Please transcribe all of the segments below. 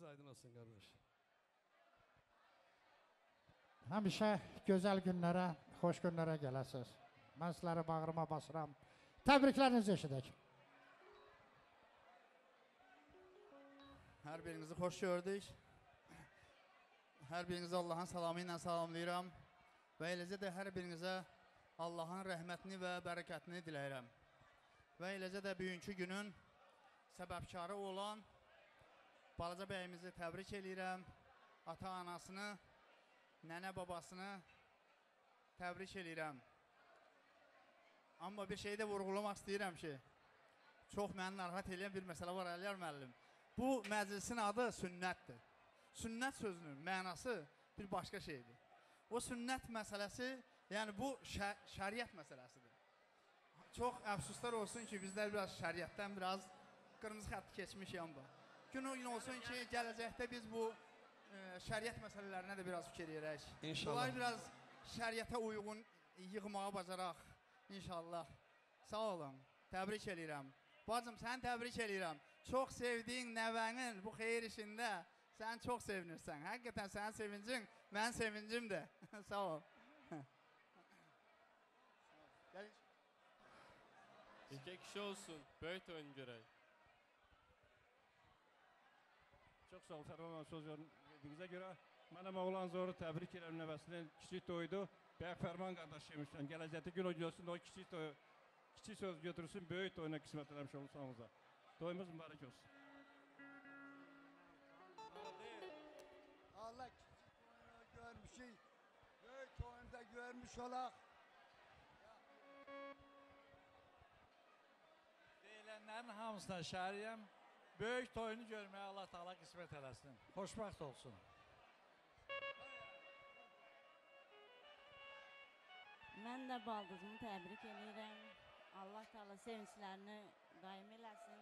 Gözünüz aydın olsun kardeş. Həmişə gözəl günlərə, xoş günlərə gələsiniz. Mən sizləri bağrıma basıram. Təbriklərinizi eşidək. Hər birinizi xoş gördük. Hər birinizi Allahın salamı ilə salamlayıram. Və eləcə də hər birinizə Allahın rəhmətini və bərəkətini diləyirəm. Və eləcə də bugünkü günün səbəbkarı olan balaca bəyimizi təbrik edirəm. Ata-anasını, nənə-babasını təbrik edirəm. Amma bir şey də vurğulamaq istəyirəm ki, çox məni narahat edən bir məsələ var, Əliyar müəllim. Bu məclisin adı sünnətdir. Sünnət sözünün mənası bir başqa şeydir. O sünnət məsələsi, yəni bu şəriət məsələsidir. Çox əfsuslar olsun ki, bizlər biraz şəriətdən biraz qırmızı xətti keçmiş yanba. Gün o gün olsun ki, gələcəkdə biz bu şəriət məsələlərinə də biraz fikir yerək. İnşallah. Bunları biraz şəriətə uyğun yığmağa bacaraq. İnşallah. Sağ olun. Təbrik edirəm. Bacım, səni təbrik edirəm. Çox sevdiyin nəvənin bu xeyir işində sən çox sevinirsən. Həqiqətən sənin sevincin, mənim sevincimdir. Sağ ol. İki kişi olsun. Böyük oyun görək. Çox sağ ol, Fərman, söz verdiyinizə görə. Mənim oğlan Zoru təbrik edirəm, nəvəsinin kiçik toydu. Bəyək Fərman qardaşıymışsan. Gələcəkdə gün o görsün, o kiçik söz götürsün, böyük toyuna qismət eləmiş olsanıza. Toyumuz mübarək olsun. Allah kiçik toyunu görmüşük, böyük toyunu da görmüş olaq. Deyilənlərin hamısına şəriyəm. Böyük toyunu görməyə Allah Taala qismət eləsin. Xoşbəxt olsun. Mən də baldızımı təbrik edirəm. Allah Taala sevinclərini daim eləsin.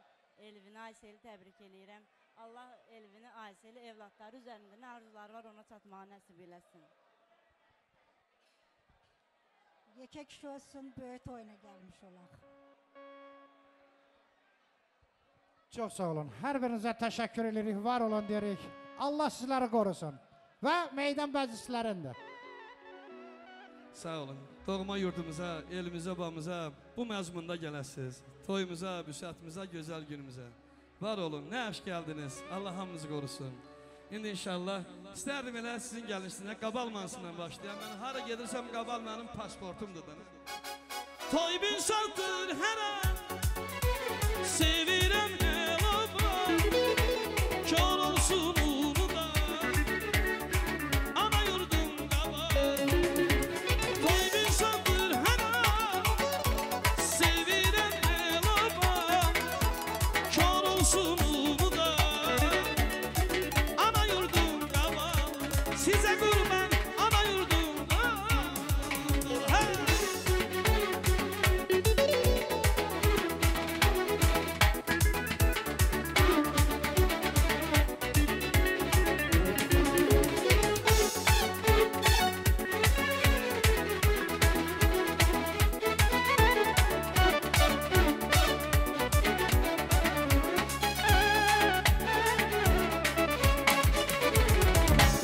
Elvini, Ayseli təbrik edirəm. Allah Elvini, Ayseli evlatları üzərində nə arzuları var ona çatmağı nəsib eləsin. Yekə kişi olsun, böyük toyuna gəlmiş olaq. Çox sağ olun. Hər birinizə təşəkkür edirik, var olun deyirik. Allah sizləri qorusun. Və meydan bəzislərində. Sağ olun. Doğma yurdumuza, elimizə, babamıza bu məzmunda gələsiniz. Toyumuza, büsətimizə, gözəl günümüzə. Var olun, nə əfş gəldiniz. Allah hamınızı qorusun. İndi inşallah istərdim elə sizin gəlişinizə Qabal mansından başlayam. Mən hara gedirsəm Qabal mənim pasportumdur. Toy bin saldır hər an, sevirəm kör olsun uğruna, ana yurdum Qabal. Toy bin saldır hər an, sevirəm el-obam, kör olsun uğruna, ana yurdum Qabal. Sizə qurban, ana yurdum Qabal.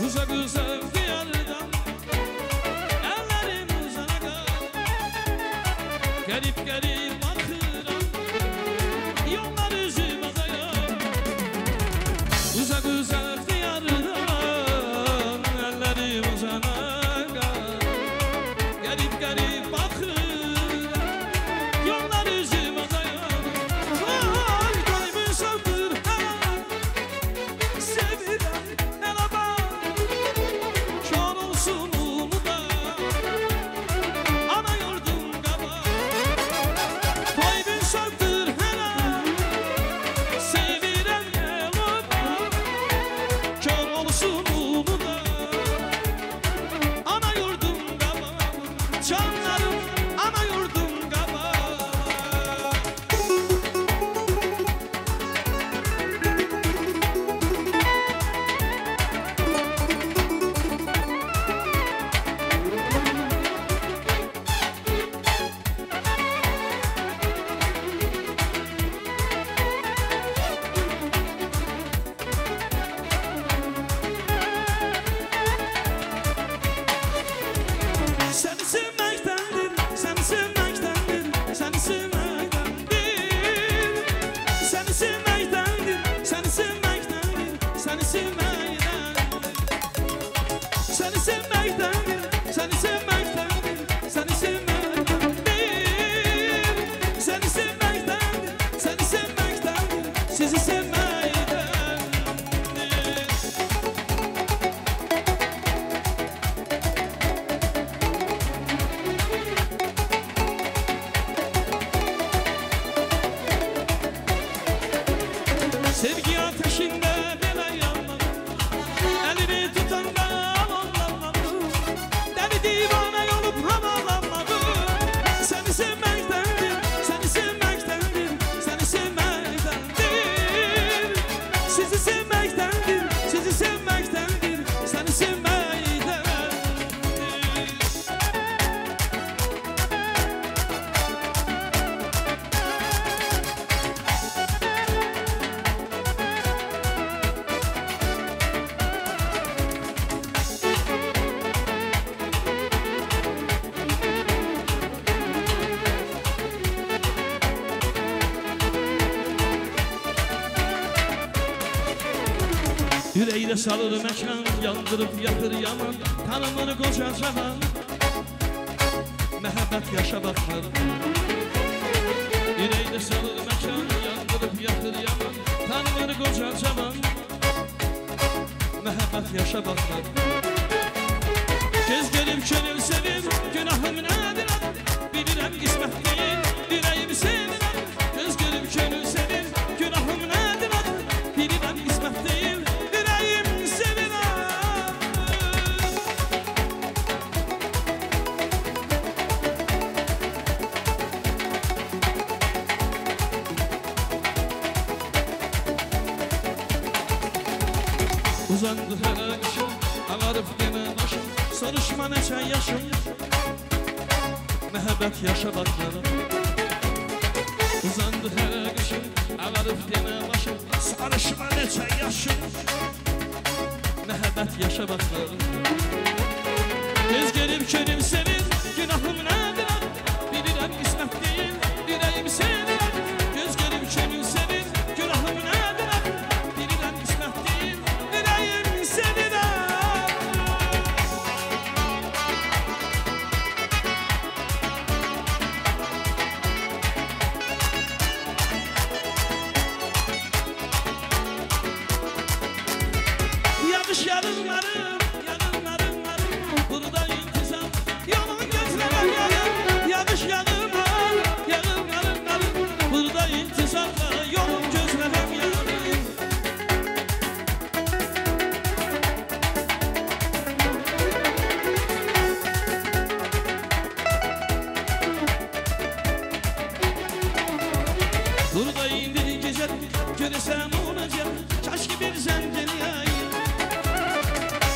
Uzak uzak diyardan ellerim uzana kal. Garip garip bakıram, yollar üzüme dayan. Uzak uzak diyardan ellerim uzana kal. Garip garip bakıram, yollar üzüme dayan. Vay kalbim saldır hemen, sevirem el-obam. sevməkdəndir. Səni sevməkdəndir, səni sevməkdəndir, səni sevməkdəndir. Səni sevməkdəndir, səni sevməkdəndir, sizi sevməkdəndir. Sevgi ateşinde belə yanmadım, elini tutanda alovlanmadım, deli divane olup havalanmadım. Seni sevmektendir, seni sevmektendir, seni sevmektendir. Sizi sevmektendir, sizi sevmektendir, seni sevmektendir. Yüreğine salır mekan, yandırıp yakır yaman, tanımır koca canan. Mehabbet yaşa baklar. Yüreğine salır mekan, yandırıp yakır yaman, tanımır koca canan. Mehabbet yaşa baklar. Göz görüp gönül sevim, günahım nedir? Bilirəm qismət değil, yüreğimi sevirəm. Göz görüp gönül sevim, günahım nedir? Bilirəm qismət değil, yüreğimi sevirəm. Uzandı her akşam, ağarıp yine başım, soruşma neçə yaşım. Mehabbet yaşa baklarım. Uzandı her akşam, ağarıp yine başım, soruşma neçə yaşım. Mehabbet yaşa baklarım. Göz görüp gönül sevir, günahım nedir? Bilirəm qismət değil, yüreğimi sevirəm. Göz görüp gönül sevir, günahım nedir? Bilirəm qismət değil, yüreğimi sevirəm. Yağış yarınlarım, yarınlarım, burada intizam, yolun gözlerem yarım. Yağış yarınlar, yarınlarım, burada intizamla yolun gözlerem yarım. Burada indi gece, göresem olacak, kaşki bir zengin yayın.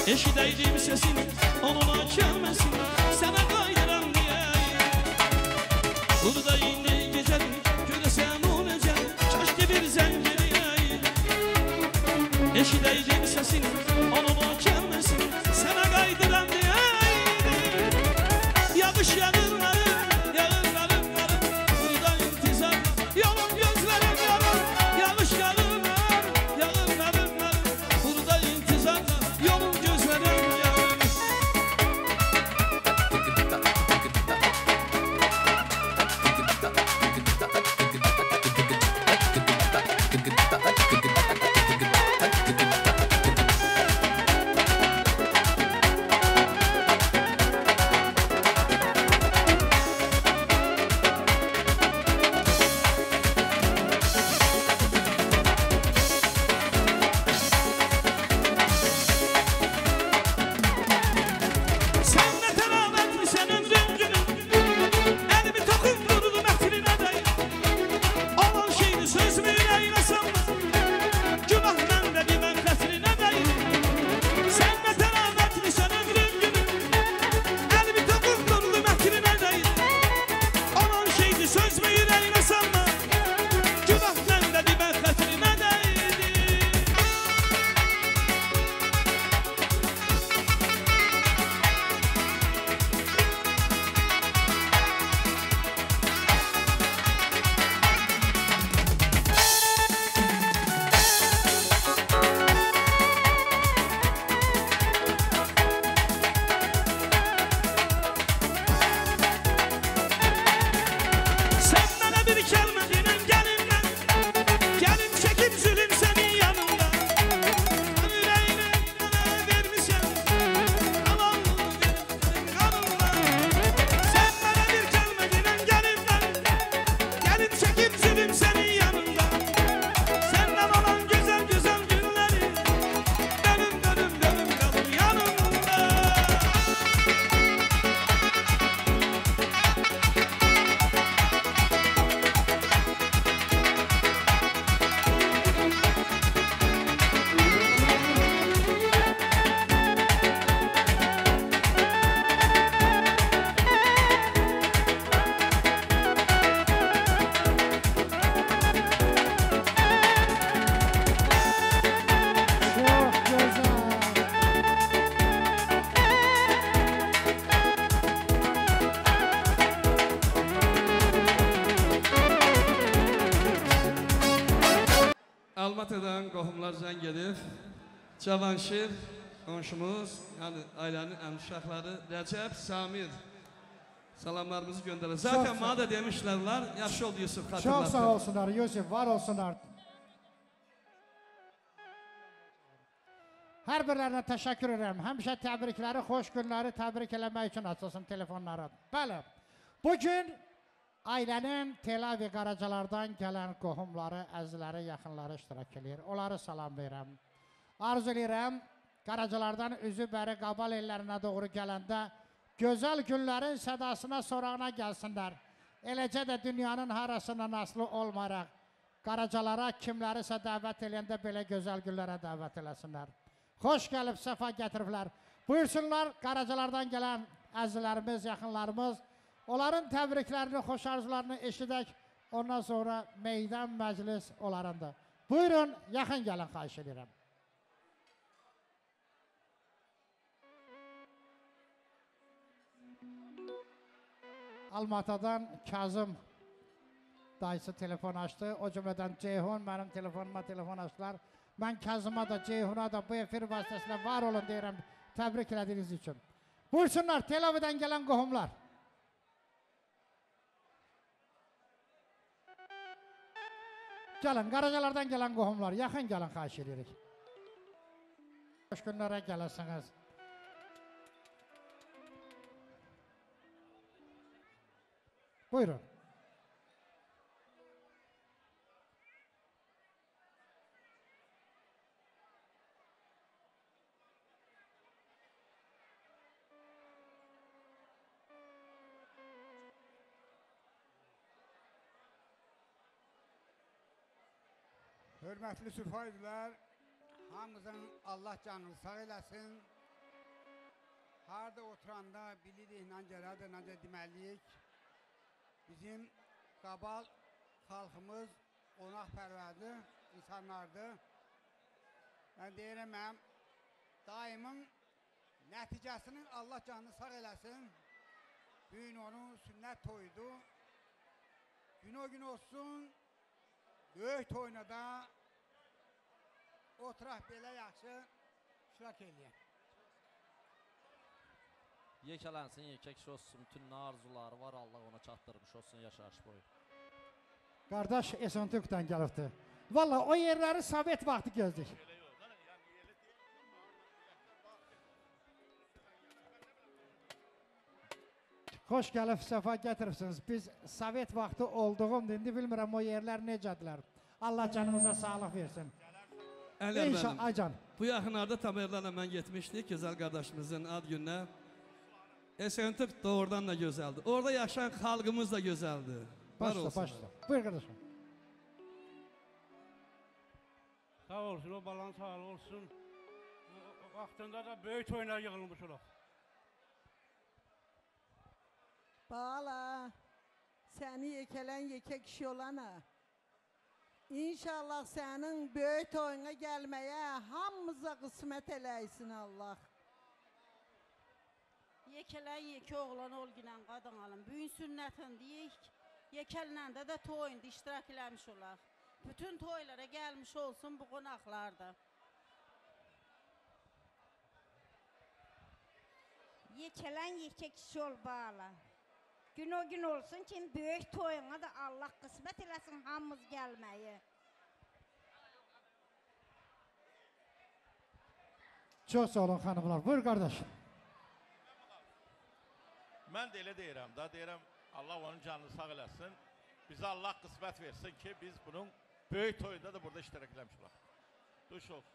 Eşideydim sesini, onunla gelmesin, sana kaydıram diyeyim. Burada indi gece, göresem olacak, kaşki bir zengin yayın. Eşideydim sesini, onunla gelmesin, sana kaydıram diyeyim. Yağış yağırlarım, yağırlarım, burada intizam, yolun gözlerim yarım. Yağış yağırlar, yağırlarım, burada intizam, yolun gözlerim yarım. qohumlar zəng edib. Cavanşir qonşumuz, yəni ailənin əmri uşaqları Rəcəb, Samir salamlarımızı göndərir. Zaten sağ- bana da demişlərlər, yaxşı oldu Yusuf Çox xatırlatdı. sağ olsunlar Yusuf, var olsunlar. Hər birlərinə təşəkkür edirəm. Həmişə təbrikləri, xoş günləri təbrik eləmək üçün açılsın telefonları. Bəli, bugün ailənin Tel Aviv Qaracalardan gələn qohumları, əzizləri, yaxınları iştirak edir. Onları salam verirəm. Arzu edirəm, Qaracalardan üzü bəri Qabal ellərinə doğru gələndə gözəl günlərin sədasına sorağına gəlsinlər. Eləcə də dünyanın harasından asılı olmaraq Qaracalara kimlərisə dəvət eləyəndə belə gözəl günlərə dəvət eləsinlər. Xoş gəlib, səfa gətiriblər. Buyursunlar Qaracalardan gələn əzizlərimiz, yaxınlarımız. Onların təbriklərini, xoş arzularını eşidək. Ondan sonra meydan məclis onlarındır. Buyurun, yaxın gəlin, xahiş edirəm. Almatadan Kazım dayısı telefon açdı. O cümlədən Ceyhun mənim telefonuma telefon açdılar. Mən Kazıma da, Ceyhuna da bu efir vasitəsilə var olun deyirəm, təbrik elədiyiniz üçün. Buyursunlar, Tel Avivdən gələn qohumlar. Gəlin, Qaracalardan gələn qohumlar, yaxın gəlin, xahiş edirik. Xoş günlərə gələsiniz. Buyurun. Hörmətli süfaydılar, hamımızın Allah canını sağ eləsin. Harada oturanda bilirik nəncələrdir, necə deməliyik. Bizim Qabal xalqımız qonaqpərvərdir, insanlardır. Mən deyirəm, daimın nəticəsinin Allah canını sağ eləsin. Bugün onun sünnət toyudur. Gün o gün olsun, böyük toyuna da oturaq belə yaxşı iştirak eləyək. Yekələnsin, yekə kişi olsun, bütün nə arzuları var, Allah ona çatdırmış olsun yaşayış boyu. Qardaş Esontürk'dən gəlibdi. Valla o yerləri Sovet vaxtı gözlük. Xoş gəlib, səfa gətiribsiniz. Biz Sovet vaxtı olduğumdur. İndi bilmirəm o yerlər necədirlər. Allah canımıza sağlıq versin. Əliyar İnşallah, müəllim, Aycan. bu yaxınlarda Tamerlərlə mən getmişdik, gözəl qardaşımızın ad gününə. Esentik doğrudan da gözəldir. Orada yaşayan xalqımız da gözəldir. Var Başla, olsun. başla. Buyur qardaşım. Sağ olsun, o balan sağ olsun. Vaxtında da böyük toyuna yığılmış olaq. Bala, səni yekələn yekə kişi olana. İnşallah sənin böyük toyuna gəlməyə hamımıza qismət eləysin Allah. Yekələn yekə oğlan ol gilən qadın alın. Büyün sünnətin deyik. Yekəlləndə də toyunda iştirak eləmiş olaq. Bütün toylara gəlmiş olsun bu qonaqlarda. Yekələn yekə kişi ol bala. Gün o gün olsun ki, böyük toyuna da Allah qismət eləsin hamımız gəlməyi. Çox sağ olun xanımlar. Buyur qardaş. Mən də elə deyirəm da, deyirəm Allah onun canını sağ eləsin. Bizə Allah qismət versin ki, biz bunun böyük toyunda da burada iştirak eləmiş olaq. Duş olsun.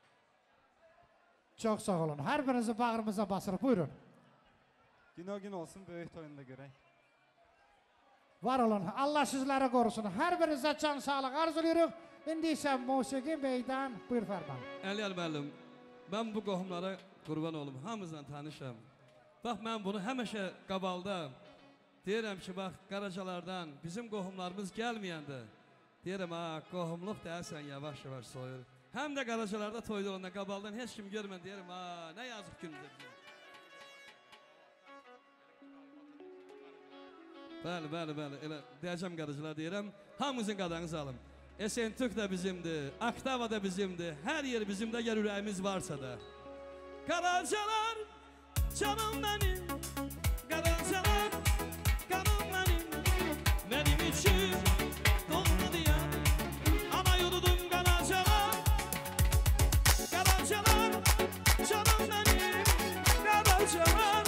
Çox sağ olun. Hər birinizi bağrımıza basırıq. Buyurun. Gün o gün olsun, böyük toyunda görək. Var olun. Allah sizləri qorusun. Hər birinizə can sağlıq arzulayırıq. İndi isə musiqi meydan. Buyur Fərman. Əliyar müəllim, mən bu qohumlara qurban olum. Hamınızla tanışam. Bax, mən bunu həmişə Qabalda deyirəm ki, bax, Qaracalardan bizim qohumlarımız gəlməyəndə deyirəm, qohumluq deyərsən yavaş-yavaş soyur. Həm də Qaracalarda toyda olanda Qabaldan heç kim görmən deyirəm, nə yazıq günüdür bizim. Bəli, elə deyəcəm Qaracalar deyirəm, hamınızın qadanızı alın. Esentürk da bizimdir, Aktava da bizimdir. Her yer bizimde, eğer ürəyimiz varsa da. Karacalar, canım benim. Karacalar, kanım benim. Benim için doğmadı ya. Ana yurdum karacalar. Karacalar, canım benim. Karacalar,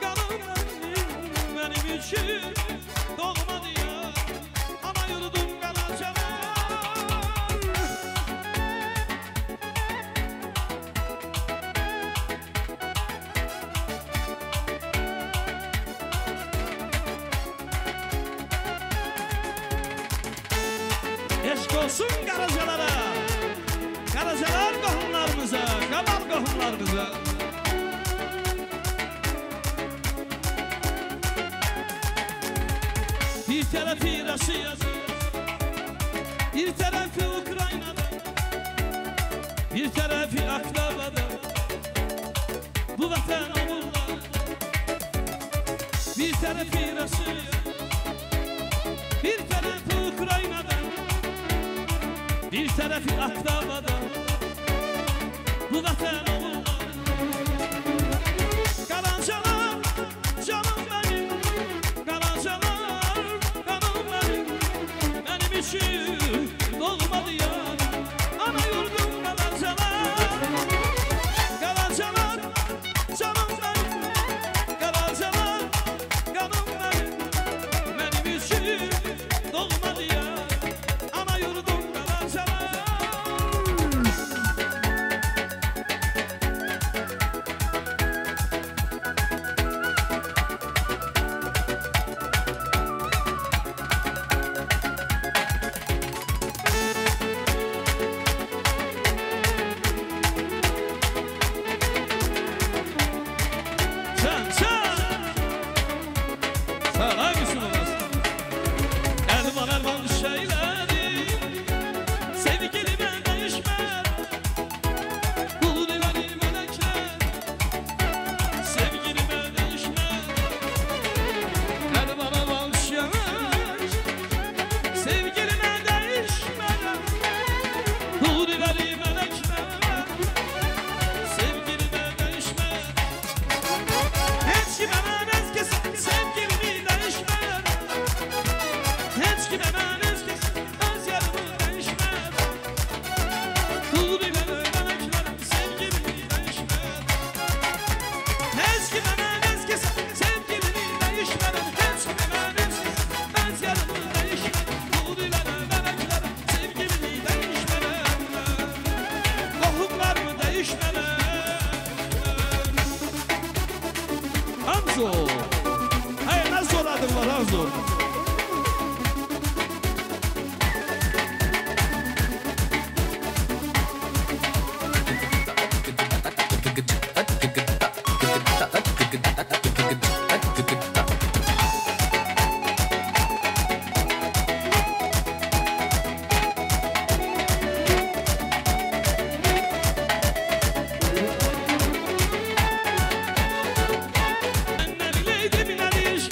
kanım benim. Benim için doğmadı ya. Ana yurdum karacalar. Eşk olsun Karacalara, Karacalar qohumlarımıza, Qabal qohumlarımıza. Bir tərəfi Rusiyada, bir tərəfi Ukraynada, bir tərəfi Aktavada. Bu vətən olurlar. Bir tərəfi Rusiyada, bir tərəfi Ukraynada, bir tərəfi Aktavada. Bu vətən olurlar. Karacalar, canım benim. Karacalar, kanım benim. Benim için doğmadı yarım. Ana yurdum Karacalar. Karacalar, canım benim. Karacalar, kanım benim. Benim için doğmadı yarım. Ana yurdum Karacalar. Sen, sağ hangisini olasın? Elvan şeyleri sevgilime değişmez. Bu divani melekler sevgilime değişmez. Elvan şeyler sevgilime değişmez. Bu divani melekler sevgilime değişmez. Hiç kime ben eskisi sevgilimi değişmez. Hiç kime ben eskisi öz yarımı değişmez. Kul bilen melekler sevgilimi değişmez. Hiç kime ben eskisi sevgilimi değişmez. Hiç kime ben eskisi öz yarımı değişmez. Kul bilen melekler sevgilimi değişmez. Kohumlarımı değişmez. Hamzo. Hayır, nasıl zor adım var Hamzo? Ben ne bileydim ne iş?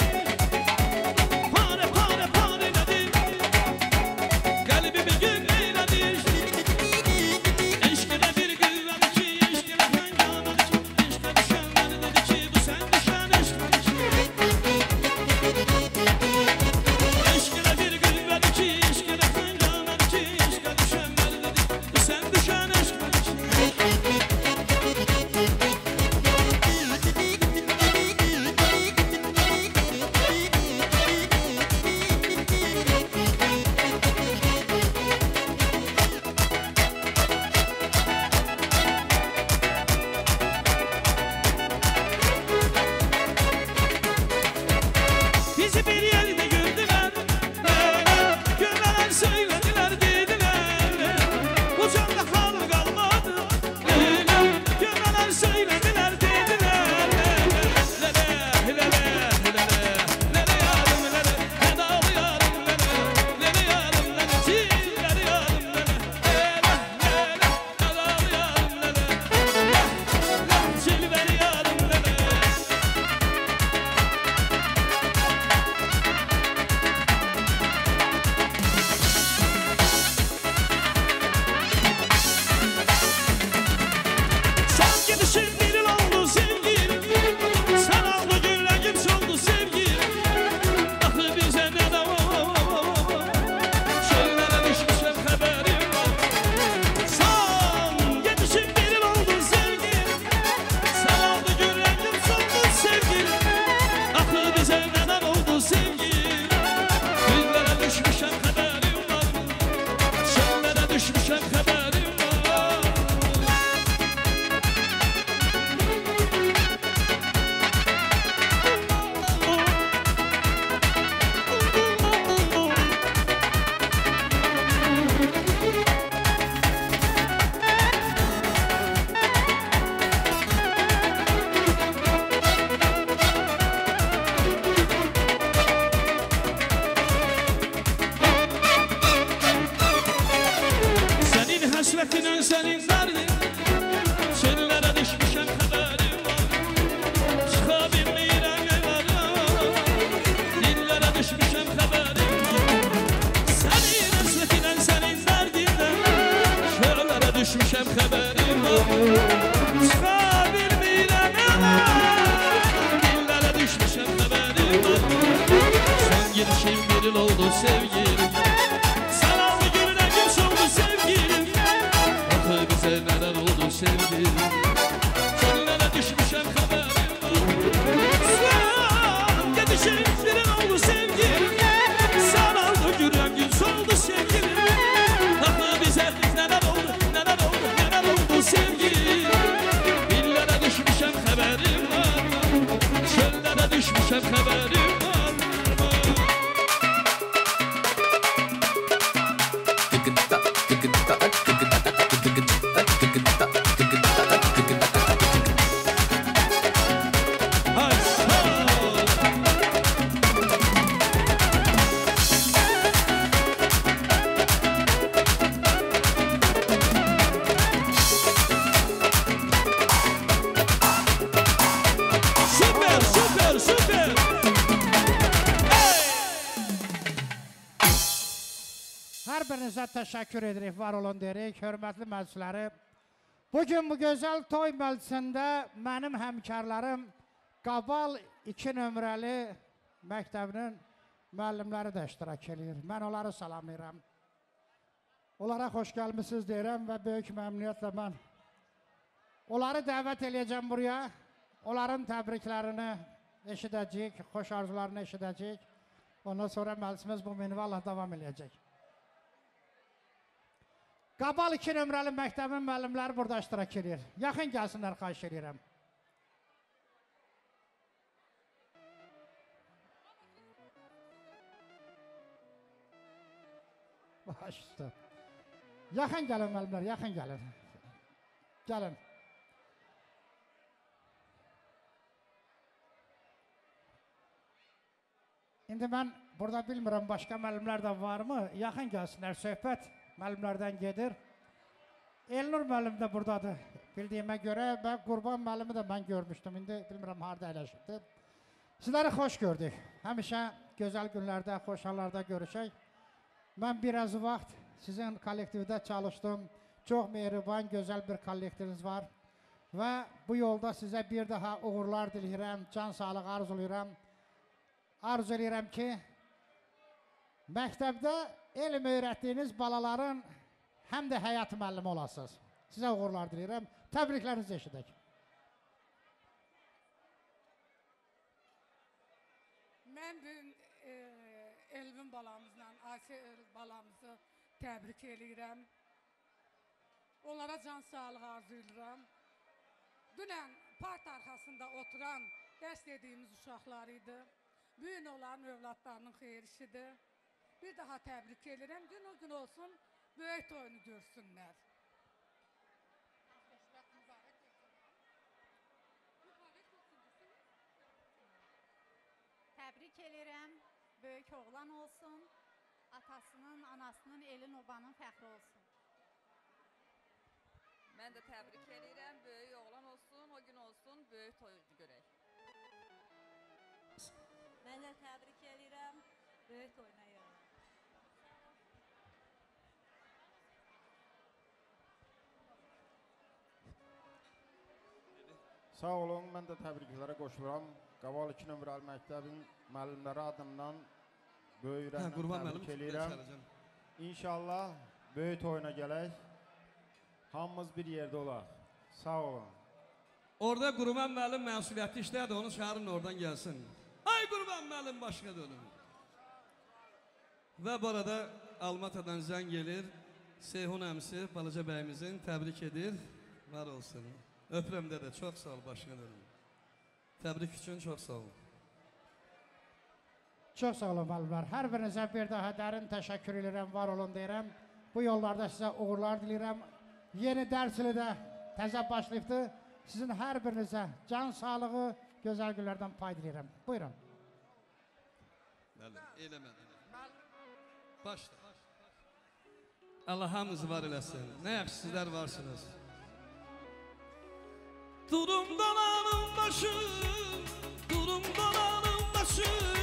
gelin oldu sevgilim. Salamlı gününe gün soldu sevgilim. Bakı bize neler oldu sevgilim. Çöllere düşmüşem haberim var. Sen gedişimlerin oldu sevgilim. Salamlı gününe gün soldu sevgilim. Bakı bize neler oldu, neler oldu, neler oldu sevgilim. Dillere düşmüşem haberim var. Çöllere düşmüşem haberim var. Hər birinizə təşəkkür edirik, var olun deyirik, hörmətli məclisləri. Bugün bu gözəl toy məclisində mənim həmkarlarım Qabal 2 nömrəli məktəbinin müəllimləri də iştirak edir. Mən onları salamlayıram. Onlara xoş gəlmisiniz deyirəm və böyük məmnuniyyətlə mən onları dəvət eləyəcəm buraya. Onların təbriklərini eşidəcəyik, xoş arzularını eşidəcəyik. Ondan sonra məclisimiz bu minvalla davam eləyəcək. Qabal 2 nömrəli məktəbin müəllimləri burada iştirak edir. Yaxın gəlsinlər, xahiş edirəm. Baş üstə. Yaxın gəlin müəllimlər, yaxın gəlin. Gəlin. İndi mən burada bilmirəm, başqa müəllimlər də varmı? Yaxın gəlsinlər, söhbət müəllimlərdən gedir. Elnur müəllim də buradadır, bildiyimə görə. Və Qurban müəllimi də mən görmüşdüm, indi bilmirəm, harada əyləşibdir. Sizləri xoş gördük. Həmişə gözəl günlərdə, xoş hallarda görüşək. Mən biraz vaxt sizin kollektivdə çalışdım. Çox mehriban, gözəl bir kollektiviniz var. Və bu yolda sizə bir daha uğurlar diləyirəm, can sağlığı arzulayıram. Arzu edirəm ki, məktəbdə elm öyrətdiyiniz balaların həm də həyat müəllimi olasınız. Sizə uğurlar diləyirəm. Təbriklərinizi eşidək. Mən bugün Elvin balamızla, Ayşe balamızı təbrik edirəm. Onlara can sağlığı arzulayıram. Dünən part arxasında oturan dərs dediyimiz uşaqlar idi. Bugün onların övladlarının xeyir işidir. Bir daha təbrik edirəm. Gün o gün olsun, böyük toyunu görsünlər. Təbrik edirəm. Böyük oğlan olsun. Atasının, anasının, elin, obanın fəxri olsun. Mən də təbrik edirəm. Böyük oğlan olsun, o gün olsun, böyük toyunu görək. Mən də təbrik edirəm. Böyük toyuna görə. Sağ olun, mən də təbriklərə qoşuluram. Qabal 2 nömrəli məktəbin müəllimləri adından böyük ürəklə təbrik edirəm. İnşallah böyük toyuna gələk. Hamımız bir yerdə olaq. Sağ olun. Orada Qurban müəllim məsuliyyətli işlərdir, onu çağırın oradan gəlsin. Ay Qurban müəllim başqa dönüm. Və bu arada Almatadan zəng gelir. Seyhun əmsi Balaca bəyimizin təbrik edir. Var olsun. Öpürəm dədə, çox sağ ol, başqa dönüm. Təbrik üçün çox sağ ol. Çox sağ olun müəllimlər. Hər birinizə bir daha dərin təşəkkür edirəm, var olun deyirəm. Bu yollarda sizə uğurlar diləyirəm. Yeni dərs ili də təzə başlayıbdır. Sizin hər birinizə can sağlığı, gözəl günlərdən pay diləyirəm. Buyurun. Eləmədi. Başla. Allah hamınızı var eləsin. Nə yaxşı sizlər varsınız. Durum dolanım başım, durum dolanım başım.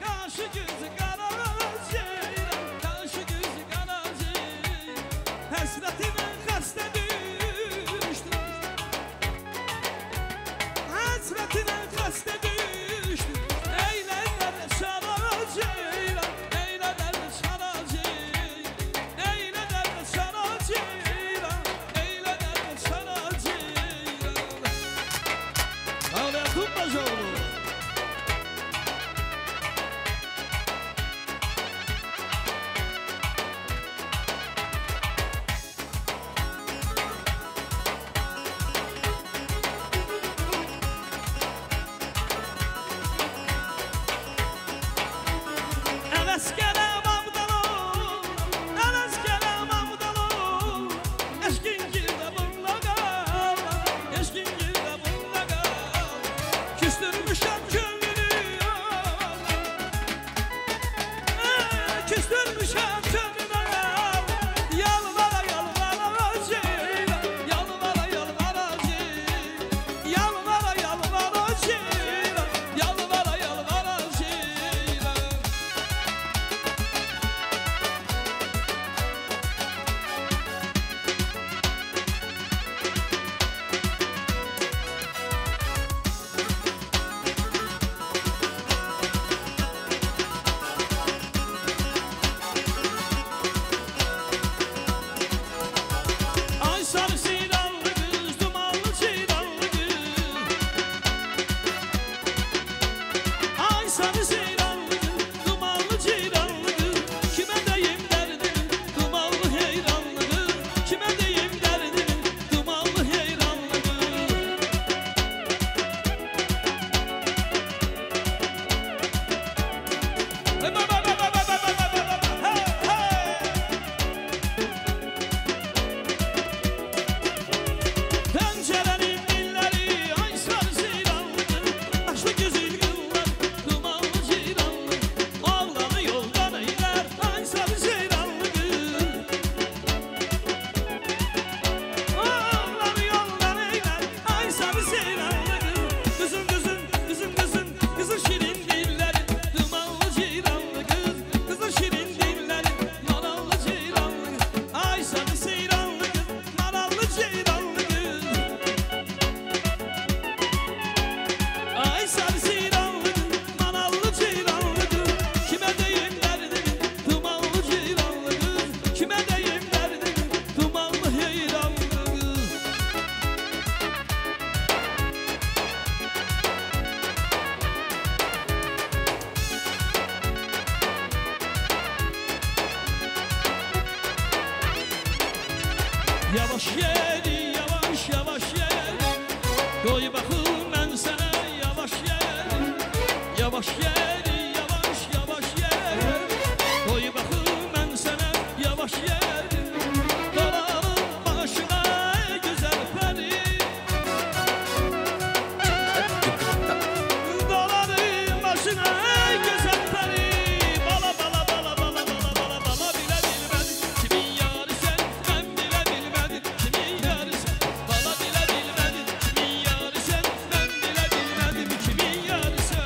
Karşı gözü qaracaq, karşı gözü qaracaq. Həsrətimə xəstə düşdüm. Həsrətimə xəstə düşdüm. Eylənlərə saracaq. yavaş yeri, yavaş yavaş yeri. Koy bakım ben sana yavaş yeri, yavaş yeri, yavaş yavaş yeri. Koy bakım ben sana yavaş yeri. Dolarım başına güzel peri. Dolarım başına güzel peri. Bala bala bala bala bala bala bala bile bilmedim. Kimin yarı sen ben bile bilmedim. Kimin yarı sen bala bile bilmedim. Kimin yarı sen ben bile bilmedim. Kimin yarı sen.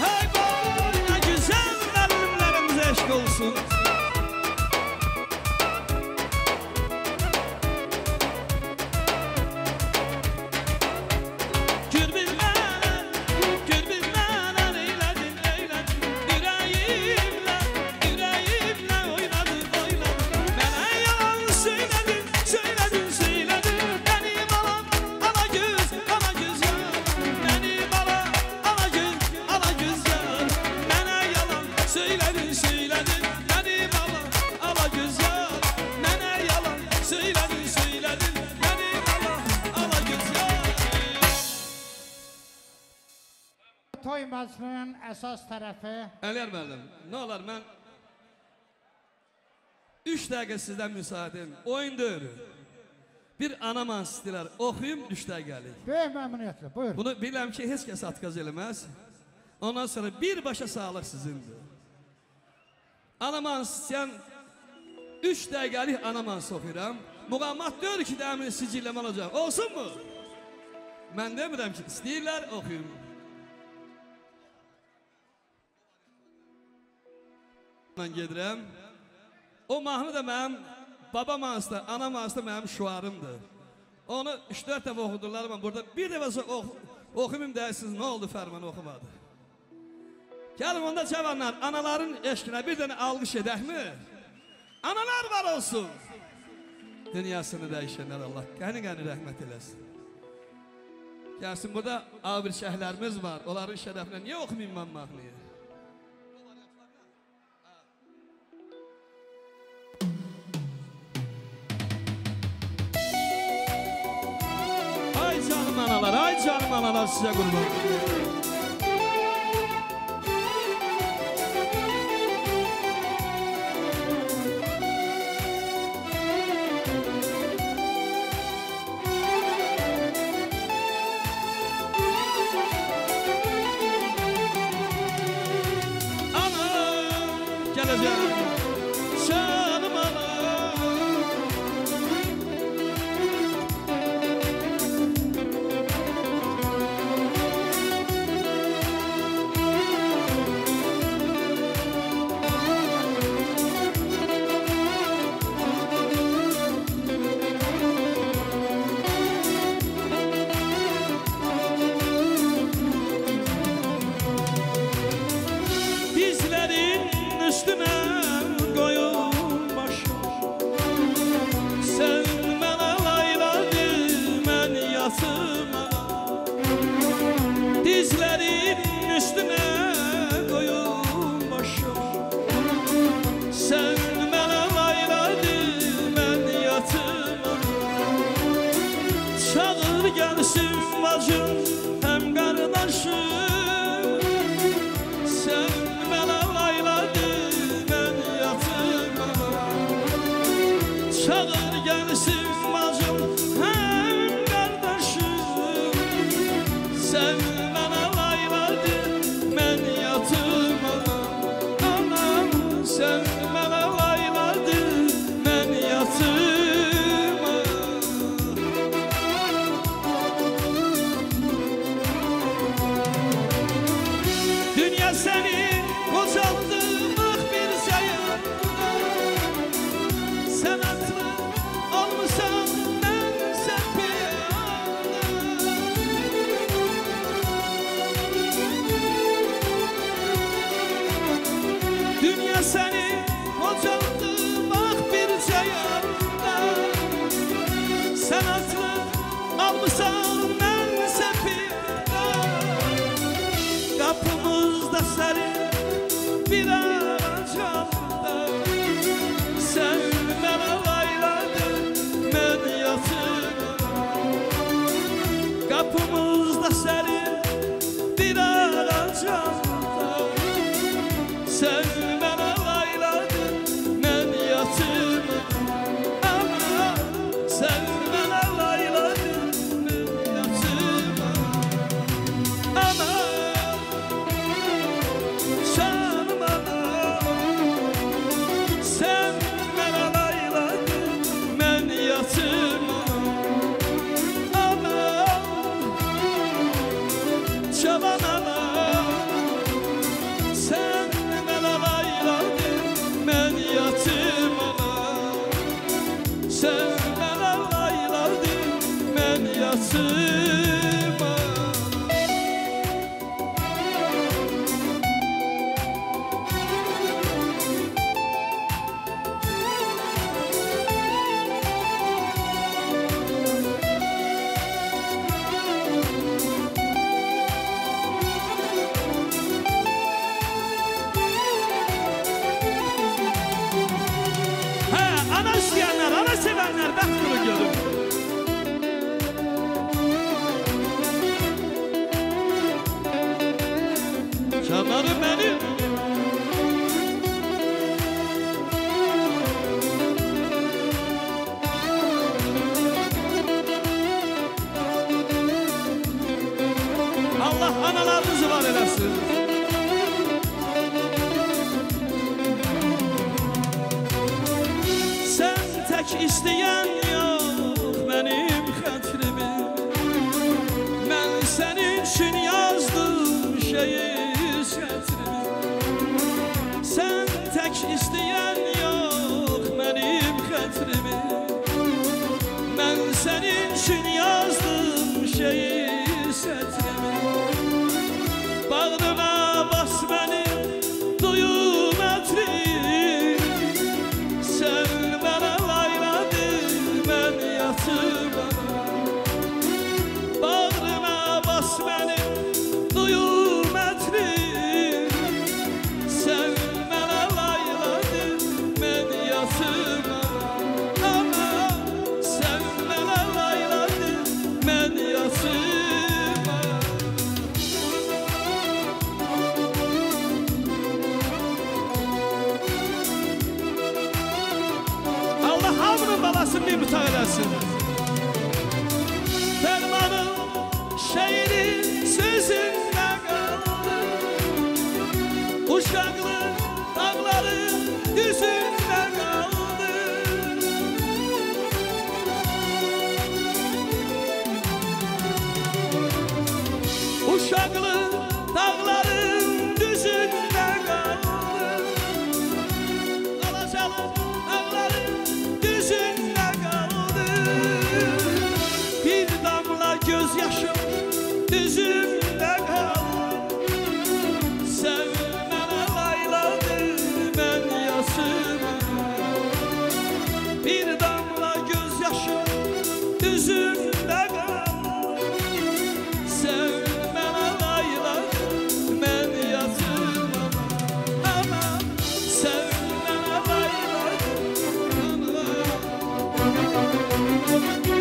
Hey boy ne güzel müəllimlərimiz eşq olsun. Gürbinlərə eylədin, eylədin. Ürəyimlə, ürəyimlə oynadın, oynadın. Mənə yalan söylədin, söylədin, söylədin. Mənim alam, ala göz, ala göz yar. Mənim alam, ala göz, ala göz yar. Mənə yalan söylədin, söylədin. Mənim alam, ala göz yar. Mənə yalan söylədin, söylədin. Mənim alam, ala göz yar. Toy məclisinin əsas tərəfi Əliyar müəllim, nə olar mən 3 dəqiqə sizdən müsaadim, oyun dövrü. Bir anaman istəyirlər, oxuyum 3 dəqiqəlik. böyük məmnuniyyətlə, buyurun. Bunu biləm ki, heç kəs atqaz eləməz. Ondan sonra birbaşa sağlıq sizindir. Anaman istəyən 3 dəqiqəlik anaman oxuyuram. Muğammat deyir ki, dəmini sicilləmə olacaq. Olsun mu? Mən demirəm ki, istəyirlər, oxuyum. Mən gedirəm. O mahnı da mənim baba mahnısı, ana mahnısı da mənim şuarımdır. Onu 3-4 dəfə oxudurlar ama burada bir dəfə oxuyum deyirsiniz, nə oldu Fərman oxumadı. Gəlin onda cavanlar, anaların eşkinə bir dənə alqış edəkmi? Analar var olsun. Dünyasını dəyişənlər Allah qəni-qəni rəhmət eləsin. Gəlsin burada abir şəhərlərimiz var, onların şərəfinə niyə oxumayım mən mahnıyı? Ay canım analar, ay canım analar size kurban. Anam geleceğim, canım anam. Dizlerin üstüne koyun başım. Sen bana layladın ben yatıma. Dizlerin üstüne koyun başım. Sen bana layladın ben yatıma. Çağır gelsin bacım hem kardeşim. Sen bana layladın ben yatıma. Çağır gelsin bacım hem kardeşim. Sen bana layladın ben yatıma. Anam sen bana layladın ben yatıma. Dünya seni kocaldı bak bir sayanda. Sen atlı olmuşsan ben Olmuşam mənsə piyada, qapımızda sərin bir ağacanda. Sən mənə layladın, mən yatırım. Qapımızda sərin bir ağacanda. Sən mənə layladın, mən yatırım. Ama sən mənə layladın, mən yatırım. Ama canım ana, sen mənə layladın, mən yatırım. Ana, cavan ana, sen mənə layladın, mən yatırım. Sen mənə layladın, mən yatırım. Ana isteyenler, ana sevenler ben bunu görürüm. Canlarım benim. Allah analarınızı var eylesin. Sen tek isteyen yok benim xətrimi. Ben senin için yazdım şehir sətrimi. Sen tek isteyen yok benim xətrimi. Ben senin için yazdım şehir sətrimi. Bağrına bas beni duyum ətrim. Sen bana layladın, ben yatırım. Bağrına bas beni duyum ətrim. Sen bana layladın, ben yatırım. Ama sen bana layladın, ben yatırım. Allah hamının balasını bir mütah eləsin. Fermanım şehrin sözünde kaldı. Uşaklı dağların yüzünde kaldı. Uşaklı dağların düzünde kaldı. Alacalı dağların düzünde kaldı. Bir damla gözyaşım düzümde kaldı. Sen bana layladın, ben yasırım. Bir damla gözyaşım düzümde kaldı. Sen bana layladın, ben yasırım. Ama sen bana layladın,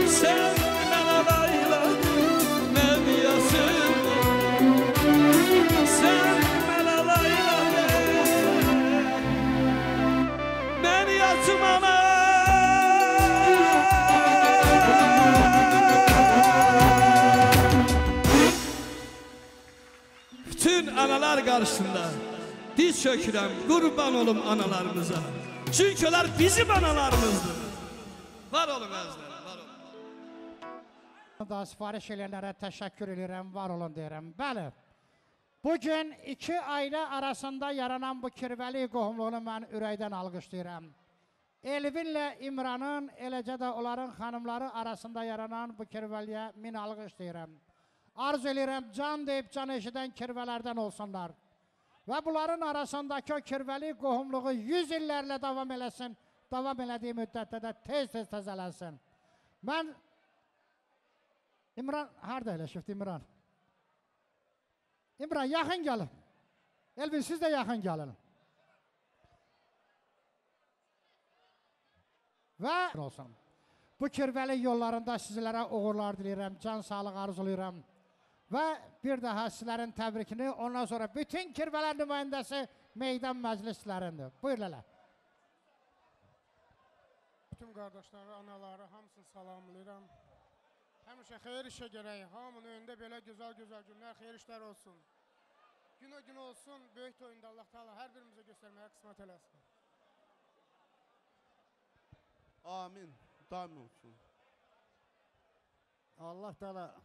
sen bana layladın, ben yasırım. Sen bana layladın, ben yatırım. Bütün analar karşısında diz çökürəm, qurban olum analarımıza. Çünkü onlar bizim analarımızdır. Var olun əzizlərim, var olun. Da sifariş edənlərə təşəkkür edirəm, var olun deyirəm. Bəli, bugün iki ailə arasında yaranan bu kirvəli qohumluğunu mən ürəkdən alqışlayıram. Elvinlə İmranın, eləcə də onların xanımları arasında yaranan bu kirvəliyə min alqış deyirəm. Arzu edirəm, can deyib can eşidən kirvələrdən olsunlar. Və bunların arasındakı o kirvəli qohumluğu 100 illərlə davam eləsin, davam elədiyi müddətdə də tez-tez təzələnsin. Mən İmran harda eləşibdi İmran? İmran yaxın gəlin. Elvin siz də yaxın gəlin. Və olsun. Bu kirvəli yollarında sizlərə uğurlar diləyirəm, can sağlıq arzulayıram. Və bir daha sizlərin təbrikini, ondan sonra bütün kirvələr nümayəndəsi meydan məclislərindir. Buyur Lələ. Bütün qardaşları, anaları hamısını salamlayıram. Həmişə xeyir işə gərək, hamının önündə belə gözəl-gözəl günlər, xeyir işlər olsun. Gün o gün olsun, böyük toyunda Allah Teala hər birimizə göstərməyə qismət eləsin. Amin. Daim olsun. Allah Teala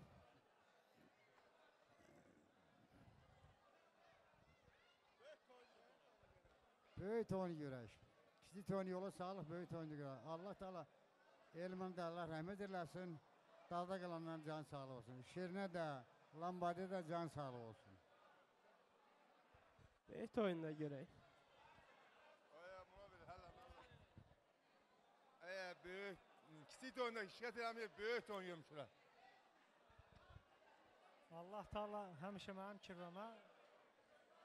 böyük toyunu görək. Kiçik toyunu yola sağlıq, böyük toyunu görək. Allah Teala elmində Allah rəhmət eləsin. Dalda qalanların can sağlığı olsun. Şirinə də, Lambadiyə də can sağlığı olsun. Böyük toyunda görək. Böyük, kiçik toyunda şikayət eləməyib, böyük toyun görmüşlər. Allah Teala həmişə mənim kirvəmə,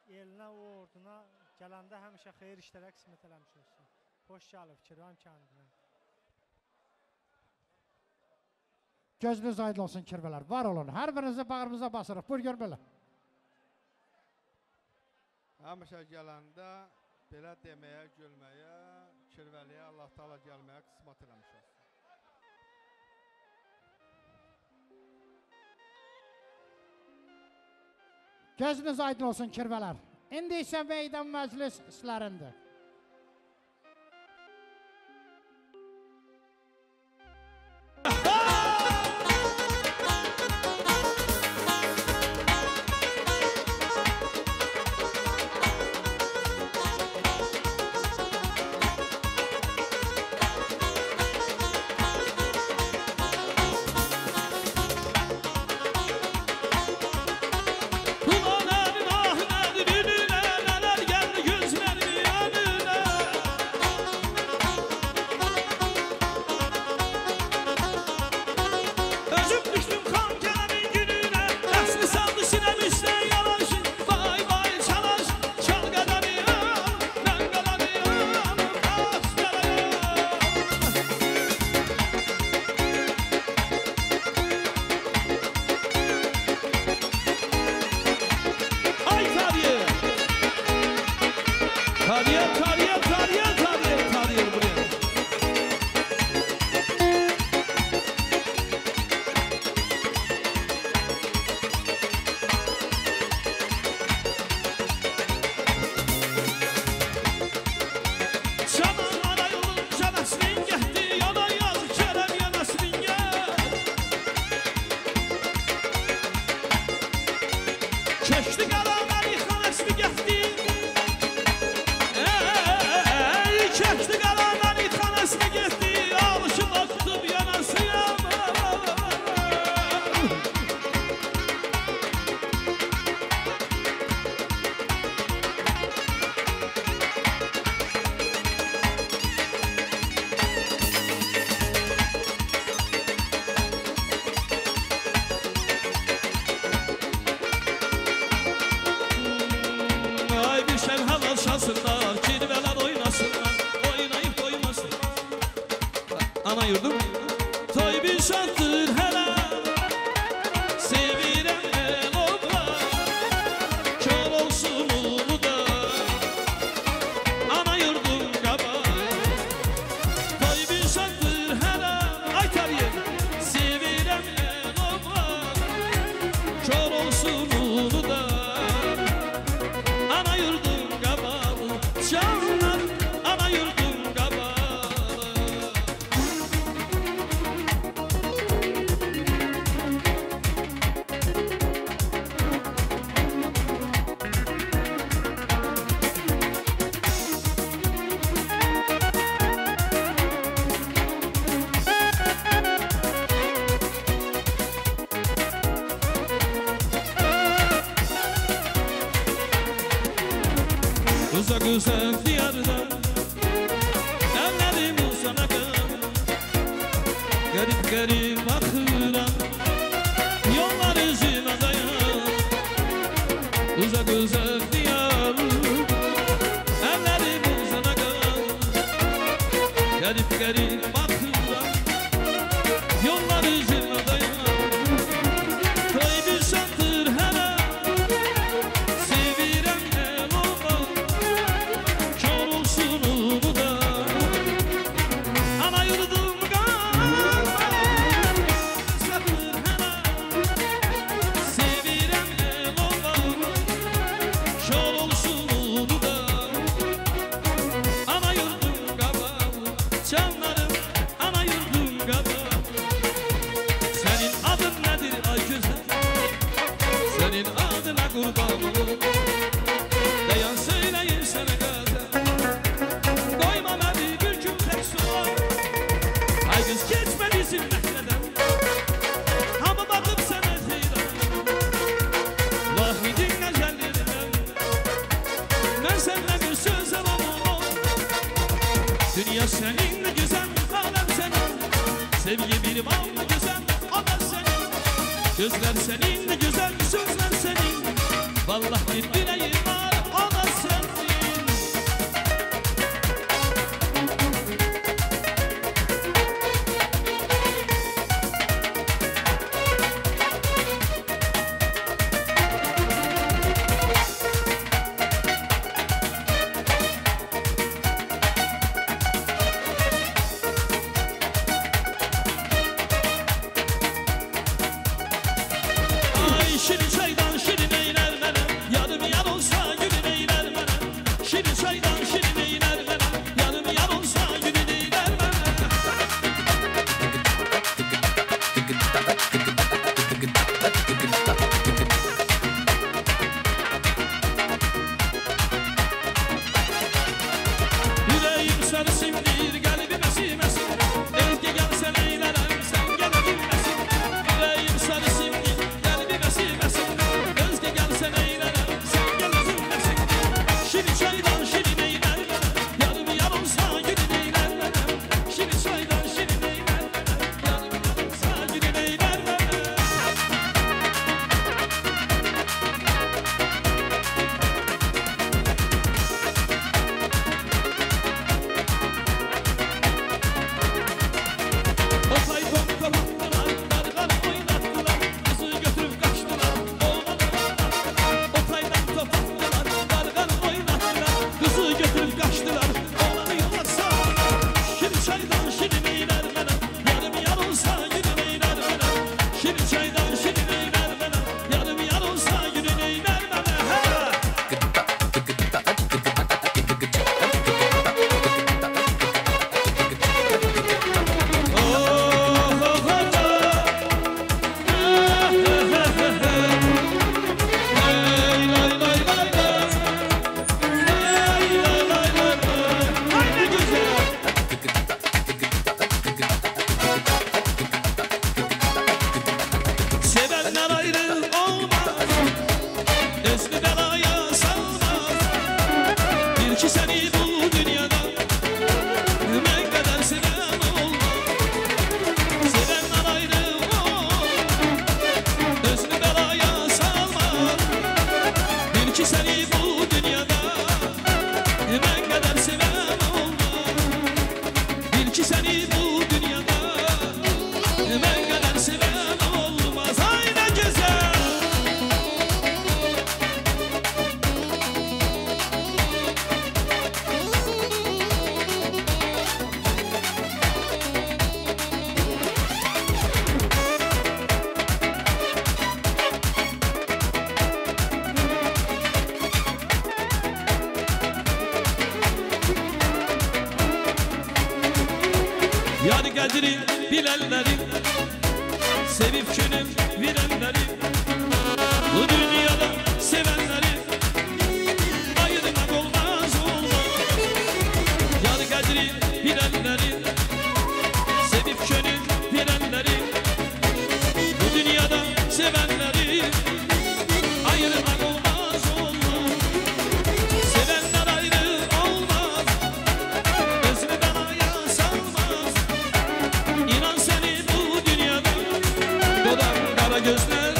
elinə, o orduna gələndə həmişə xeyir işlərə qismət eləmiş olsun. Xoş gəlib kirvəm kəndinə. Gözünüz aydın olsun kirvələr, var olun. Hər birinizi bağrımıza basırıq. Buyur gör belə. Həmişə gələndə belə deməyə, gülməyə, kirvəliyə Allah Teala gəlməyə qismət eləmiş olsun. Gözünüz aydın olsun kirvələr. İndi isə meydan məclis işlərindir. Ana yurdum toy bir şahtır hele sevirem el oba kör olsun ulu da ana yurdum kaba toy bir şahtır hele ay tabiye sevirem el oba kör olsun ulu da ana yurdum kaba canlar ana yurdum kaba. Uzak uzak diyardan ellerim uzanakan garip garip bakıram uzak uzak diyar ellerim uzana kadar garip garip baktılar yolları zırladayar koy bir şantır hele sevirem el ola kör olsun umuda ana yurdum dayan söyleyeyim sana gazel koyma beni bir gün tek sola ay kız geçme bizim mehreden ama bakıp sana zeydan vahidin gazellerinden ben seninle bir söz alamam dünya seninle güzel alem senin sevgi bir bağlı güzel o da senin gözler seninle güzel sözler senin vallahi bir dileğim var o da sensin ay şirin çaydan şirin eyler beni yanım yar olsa gülün eyler beni şirin çaydan şirin eyler beni yanım yar olsa gülün eyler beni yüreğim sarı simdir kalbime simesin özge gelsen eylerim sen gelebilmesin yüreğim sarı simdir kalbime simesin özge gelsen eylerim sen gelebilmesin şirin çaydan şirin eyler beni yarım yar olsa gülün eyler beni şirin çaydan şirin eyler beni yarım yar olsa gülün eyler beni o fayton kapattılar, dargan oynattılar, kızı götürüp kaçtılar, oğlanı o faydan kapattılar, dargan oynattılar, kızı götürüp kaçtılar, oğlanı yola sağdılar. Şirin çaydan şirin eyler beni, yarım yar olsa gülün eyler beni. Şirin çaydan şirin eyler beni, yarım yar olsa gülün eyler beni. Sevenler ayrı olmaz, özlü belaya salmaz. Bir ki seni bu dünyada ne kadar seven olmaz. Sevenler ayrı olmaz, özlü belaya salmaz. Bir ki seni bu dünyada ne kadar seven olmaz. Bir ki seni bu dünyada ne kadar seven olmaz. Ay ne güzel. Yar qədri bilenlerin sevip könül verenlerin bu dünyada sevenlerin ayırmak olmaz olmaz. Yar qədri bilenlerin sevip könül verenlerin bu dünyada sevenlerin ayırmak olmaz olmaz. Sevenler ayrı olmaz, özlü belaya salmaz. İnan seni bu dünyada dolan kara gözler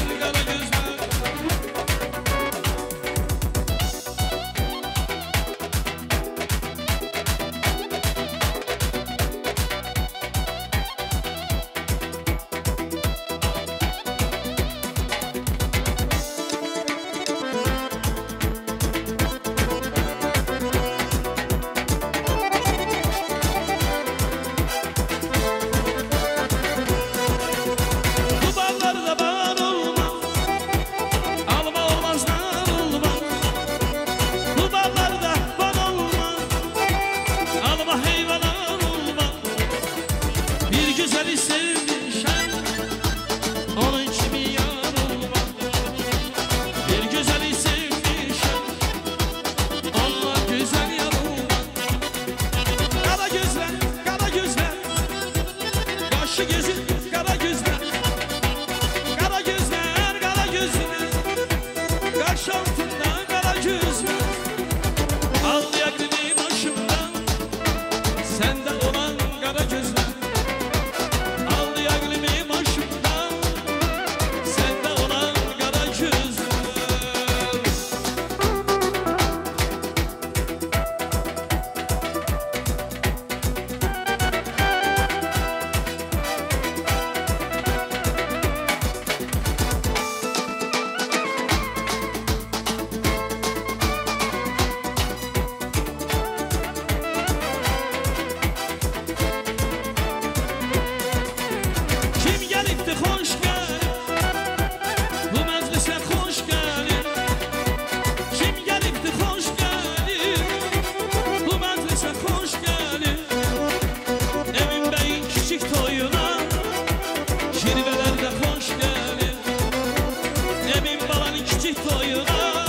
gecik toyuna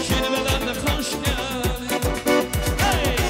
Şirvelerle hoş geldin Hey!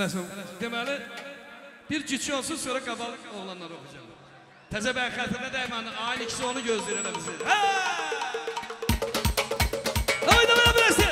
Tələsin. Deməli, bir küçü olsun, sonra qabal oğlanlar oxuyacaq. Təzə bəy xətrinə dəyməni, ayın ikisi onu gözləyir elə bizi. Haydi bana burası!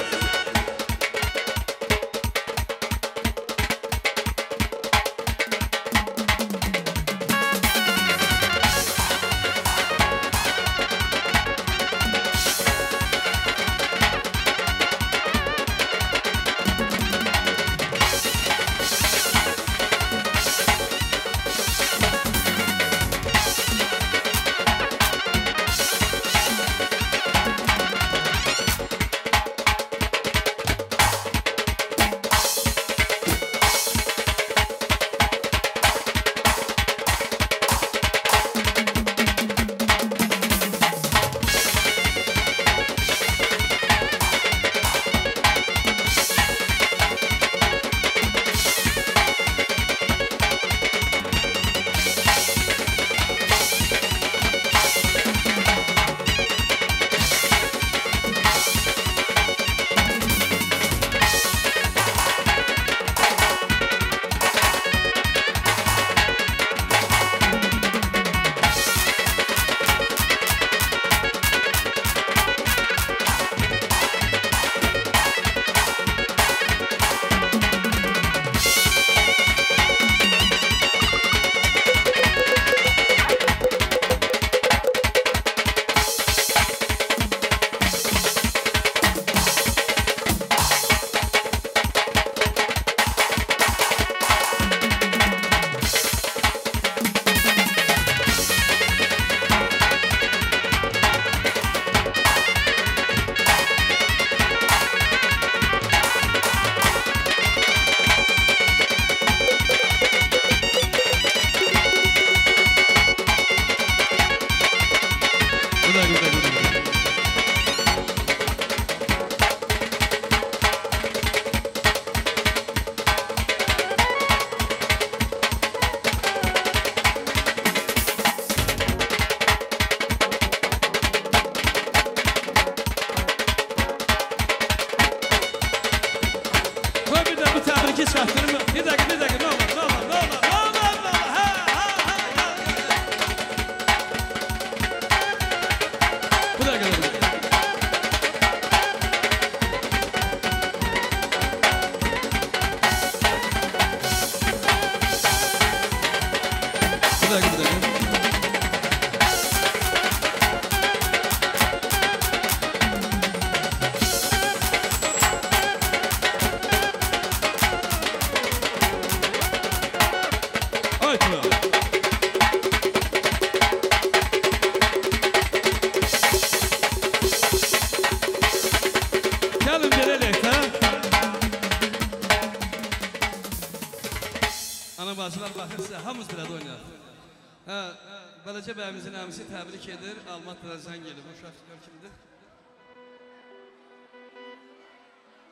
Bələcə bəyimizin əmisi təbrik edir, Almat Dərəzən gelir. Bu şəxslər kimdir?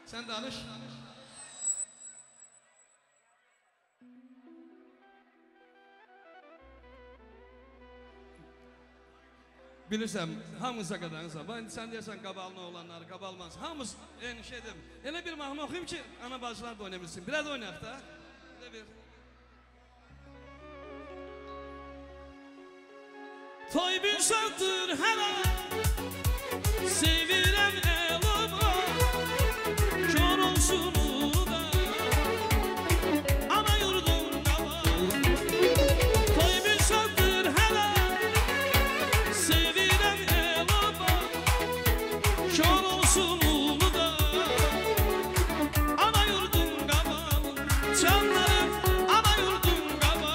Sən danış. Bilirsən, hamıza qadanırsan. Sən deyərsən qabalını oğlanları, qabalmaz. Hamız eyni şeydir. Elə bir mahnı oxuyum ki, ana bacılar da oynayabilsin. Biraz oynayaq da. Elə bir... Toy bir şarttır hələ, sevirəm elama, kör olsun da, ana yurdum qaba. Toy bir şarttır hələ, sevirəm elama, kör olsun da, ana yurdum qaba. Canlarım, ana yurdum qaba.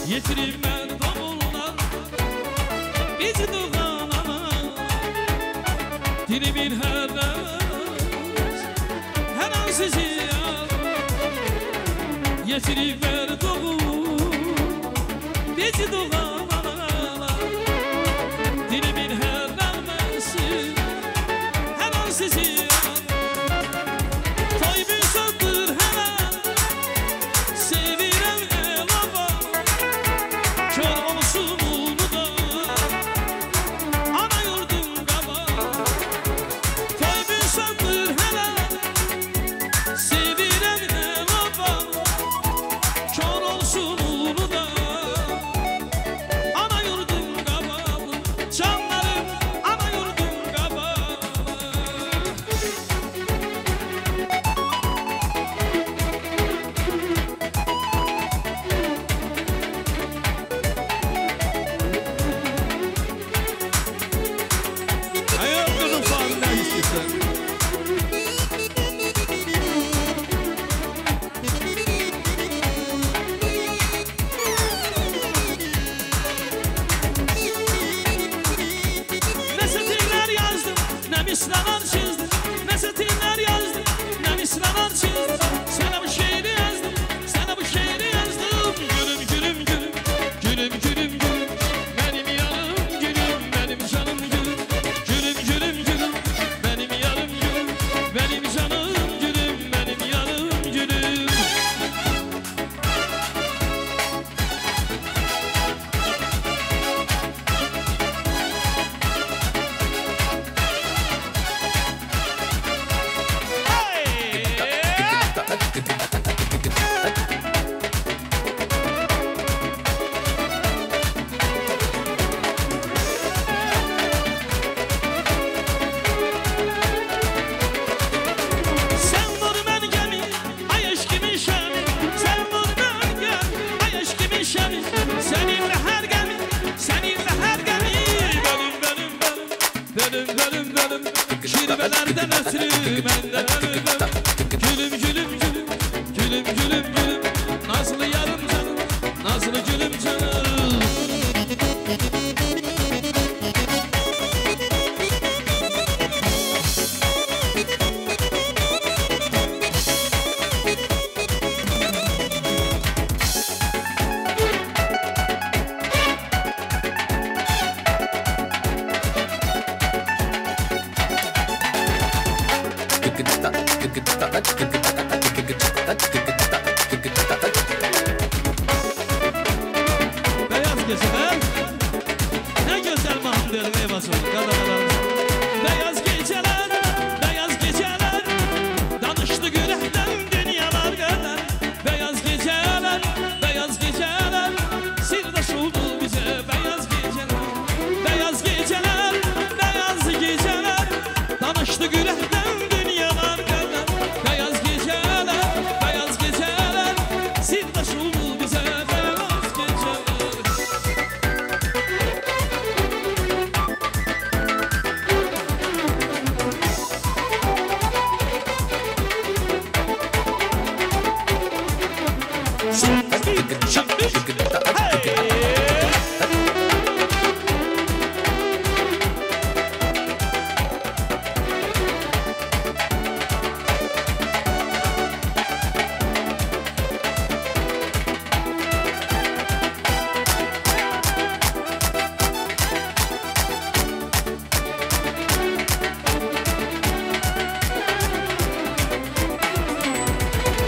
Yetirib mən davullar, biz doğanana, dili bir həvəs, hər an sizi yar. Yetirib mən davul, biz doğanana, sizi Toy bir söndür hemen Sevirem el baba Kör olsun ulu da Ana yurdum kaba Toy bir söndür hemen Sevirem el baba Kör olsun ulu da Ana yurdum kaba Canlarım ana yurdum kaba Hayır kızım falan ne istiyorsun? Ne satırlar yazdım, ne misralar çizdim Ne satırlar yazdım, ne misralar çizdim Sana bu şiiri yazdım, sana bu şiiri yazdım Gülüm gülüm gülüm, gülüm gülüm gülüm Benim yarım gülüm, benim canım gülüm Gülüm gülüm gülüm, benim yarım gülüm Benim canım gülüm, benim yarım gülüm Sen vur ben gemi, ay aşkımın şemi Sen vur ben gemi, ay aşkımın şemi Seninle her gemi, seninle her gemi Benim, benim, benim Şirvelerden ötürü benden ölüm Gülüm, gülüm, gülüm Gülüm, gülüm, gülüm Nazlı yarım canım, nazlı gülüm canım Beyaz geceler Ne güzel mahnıdır meyvası Beyaz geceler Beyaz geceler Danıştı gürekten dünyalar kadar Beyaz geceler Beyaz geceler Sirdaş oldu bize beyaz geceler Beyaz geceler Beyaz geceler Danıştı gürekten dünyalar kadar Beyaz geceler Beyaz geceler Sirdaş oldu bize beyaz geceler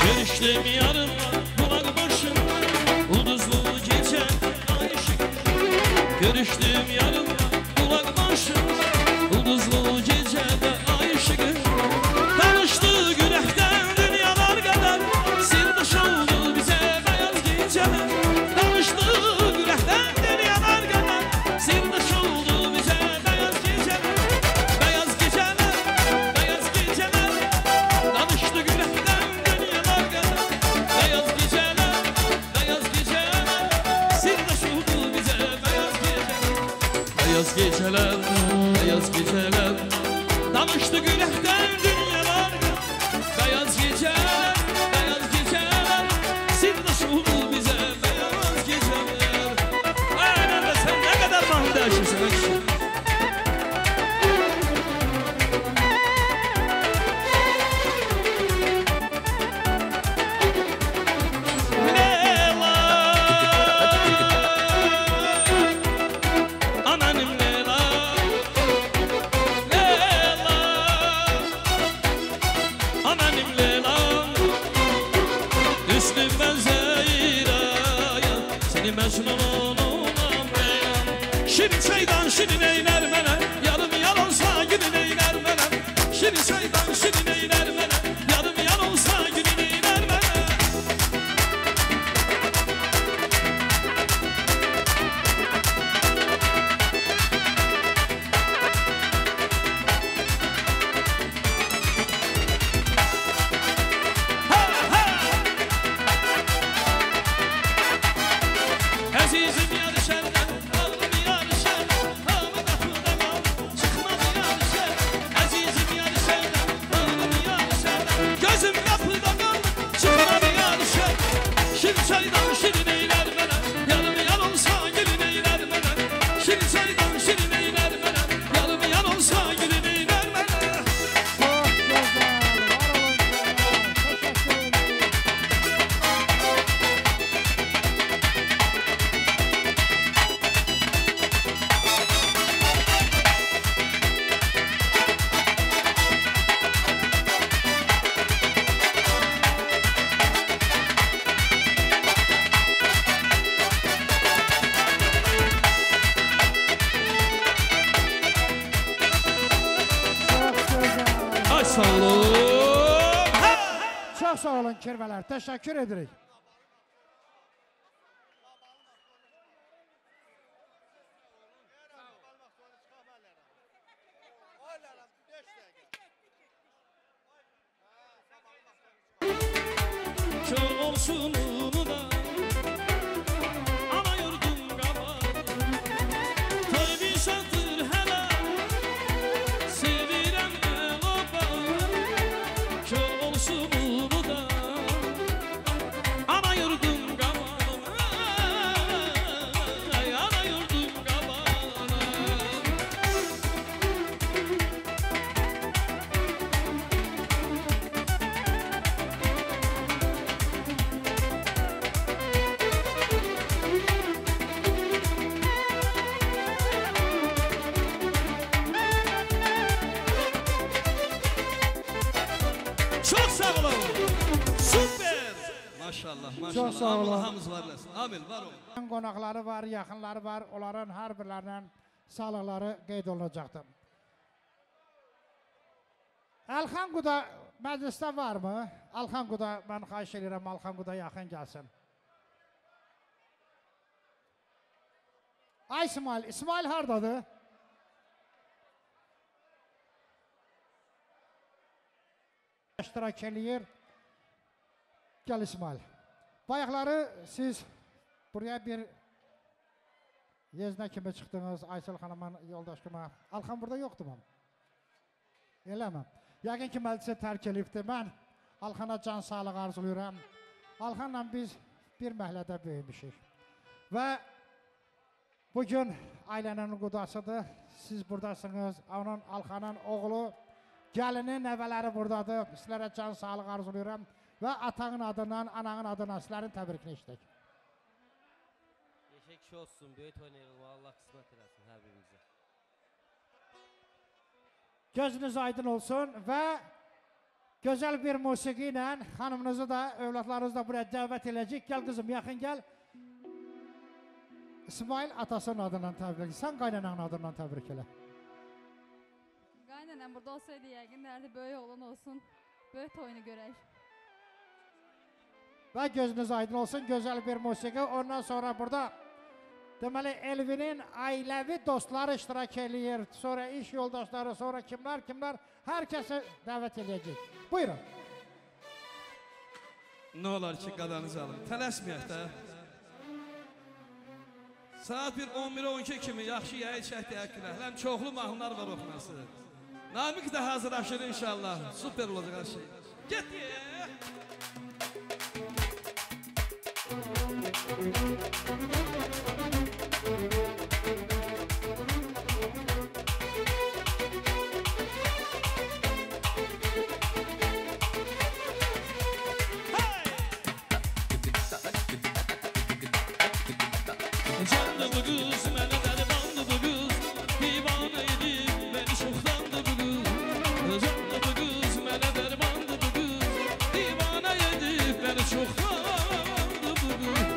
Görüştüm yarınla kulak başım Ulduzlu gece ay ışık Görüştüm yarınla kulak başım Ulduzlu gecede ay ışık Tanıştı gürekten dünyalar kadar Sirdaş oldu bize beyaz geceler Tanıştı gürekten dünyalar kadar Sirdaş oldu bize beyaz geceler Beyaz geceler, beyaz geceler Tanıştı gürekten dünyalar kadar Beyaz geceler, beyaz geceler Sirdaş oldu bize beyaz geceler Beyaz geceler, beyaz geceler Danıştı gürekten dünyalar Beyaz geceler, beyaz geceler Sirdaş oldu bize beyaz geceler Aynen de sen ne kadar mahmud aşırsın Amanım Leyla sağ olun. Çox sağ olun kirvələr, təşəkkür edirik. Kör olsun unu da ana yurdum qabağı toy bir şantır hələ sevirəm mən o bağı kör olsun unu da ana yurdum qabağı ana yurdum qabağı Çok sağ olun. Süper. Maşallah, Çox maşallah. sağ olun. Allah hamız var eləsin. Amin, var olun. Qonaqları var, yaxınları var. Onların hər birlərinin sağlıqları qeyd olunacaqdır. Alxan Quda məclisdə varmı? Alxan Quda, mən xahiş edirəm, Alxan Quda yaxın gəlsin. Ay İsmail, İsmail hardadır? İştirak eləyir. Gəl İsmail. Bayaqları siz buraya bir yeznə kimi çıxdınız, Aysel xanımın yoldaş kimi. Alxan burada yoxdur mu? Eləməm. Yəqin ki, məclisə tərk eləyibdir. Mən Alxana can sağlıq arzulayıram. Alxanla biz bir məhəllədə böyümüşük. Və bugün ailənin qudasıdır. Siz buradasınız. Onun Alxanın oğlu, gəlini, nəvələri buradadır. Sizlərə can sağlıq arzulayıram. Və atanın adından, ananın adından sizlərin təbrikini işlək. Yeşək kişi olsun, böyük oynayırıq. Allah qismət eləsin hər birimizə. Gözünüz aydın olsun və gözəl bir musiqi ilə xanımınızı da, övladlarınızı da buraya dəvət eləyəcək. Gəl qızım, yaxın gəl. İsmail atasının adından təbrik. Sən qaynananın adından təbrik elə. Qaynanam burada olsaydı yəqin dərdi böyük oğlan olsun. Böyük toyunu görək. Və gözünüz aydın olsun, gözəl bir musiqi. Ondan sonra burada deməli Elvinin ailəvi dostları iştirak eləyir. Sonra iş yoldaşları, sonra kimlər, hər kəsi dəvət eləyəcək. Buyurun. Ne olar ki qadanızı alın. Tələsməyək də. Saat 11-12 kimi yaxşı yayı çəkdi əkinə. Hələm çoxlu mahnılar var oxunası. Namik də hazırlaşır inşallah. Süper olacaq hər şey. Get Canlı bu kız, mənə dərmanlı bu kız, divanə edib məni çoxdandı bu kız. Canlı bu kız, mənə dərmanlı bu kız, divanə edib məni çoxdandı bu kız.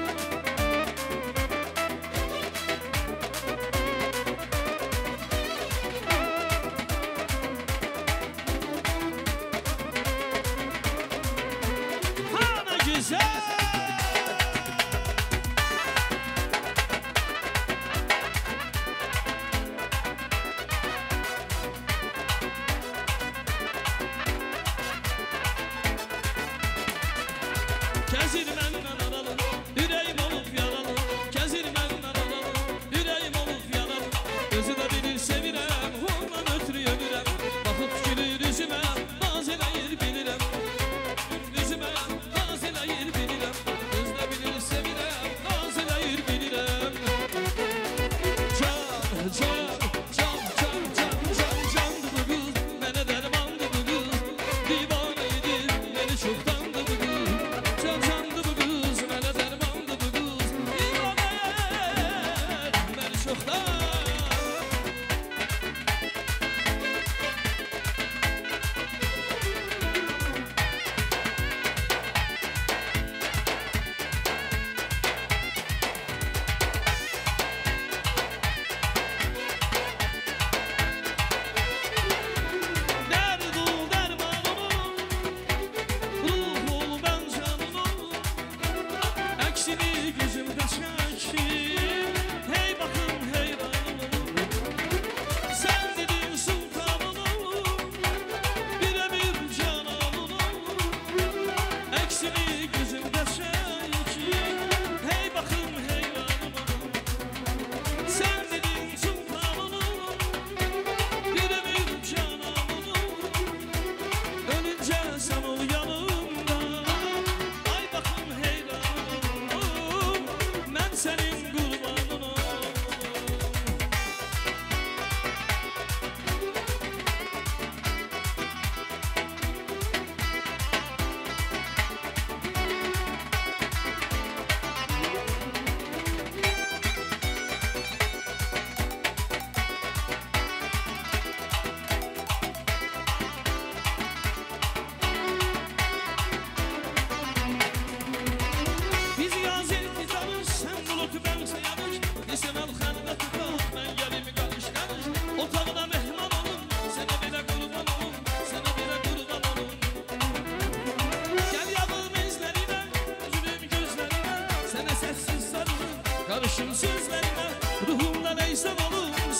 Ana güzel! Kəzir məndən aralı, ürəyim olub yaralı. Kəzir məndən aralı, ürəyim olub yaralı. Özü də bilir sevirəm, ondan ötürü ölürəm. Baxıb gülür üzümə, naz eləyir bilirəm. Üzümə, naz eləyir bilirəm. Özü də bilir sevirəm, naz eləyir bilirəm. Can, can, can, can, can, can, candı bu qız, mənə dərmandı bu qız. Divanə edib məni çoxdandı bu qız. Can candı bu qız,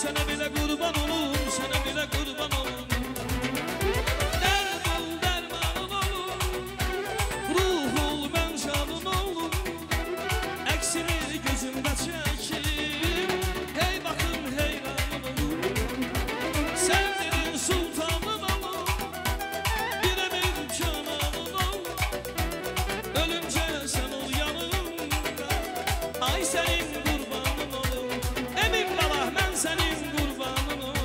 Sənə belə qurban olum, sənə belə qurban olum. Dərd ol, dərmanın olum, ruh ol, mən canın olum. Əksini gözümdə çəkim, hey baxım heyranın olum. Səndinin sultanın olum, birəmir cananın olum. Ölümcə sən ol yanımda, ay sənin qurbanın olum. Emin qala mən sənin qurbanın olum.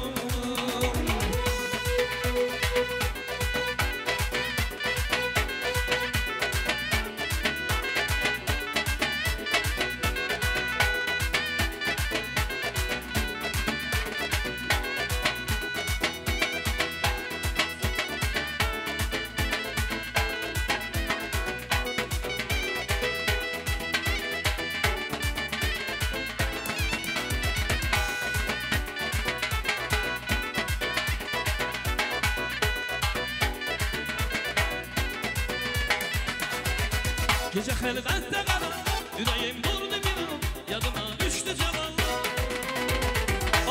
Gece xəlvətdə qalan, ürəyim durdu bir an, yadıma düşdü cavanlar.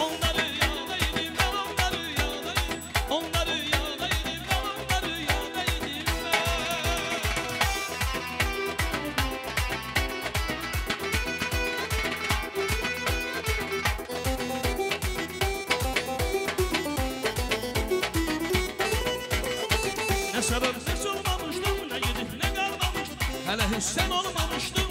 Onları yada idim, mən onları yada idim. Onları yada idim, mən onları yada idim mən. Nə səbəb heç olmamışdım, nə yedik, nə qalmamışdım. Hələ hüssen olmamışdım.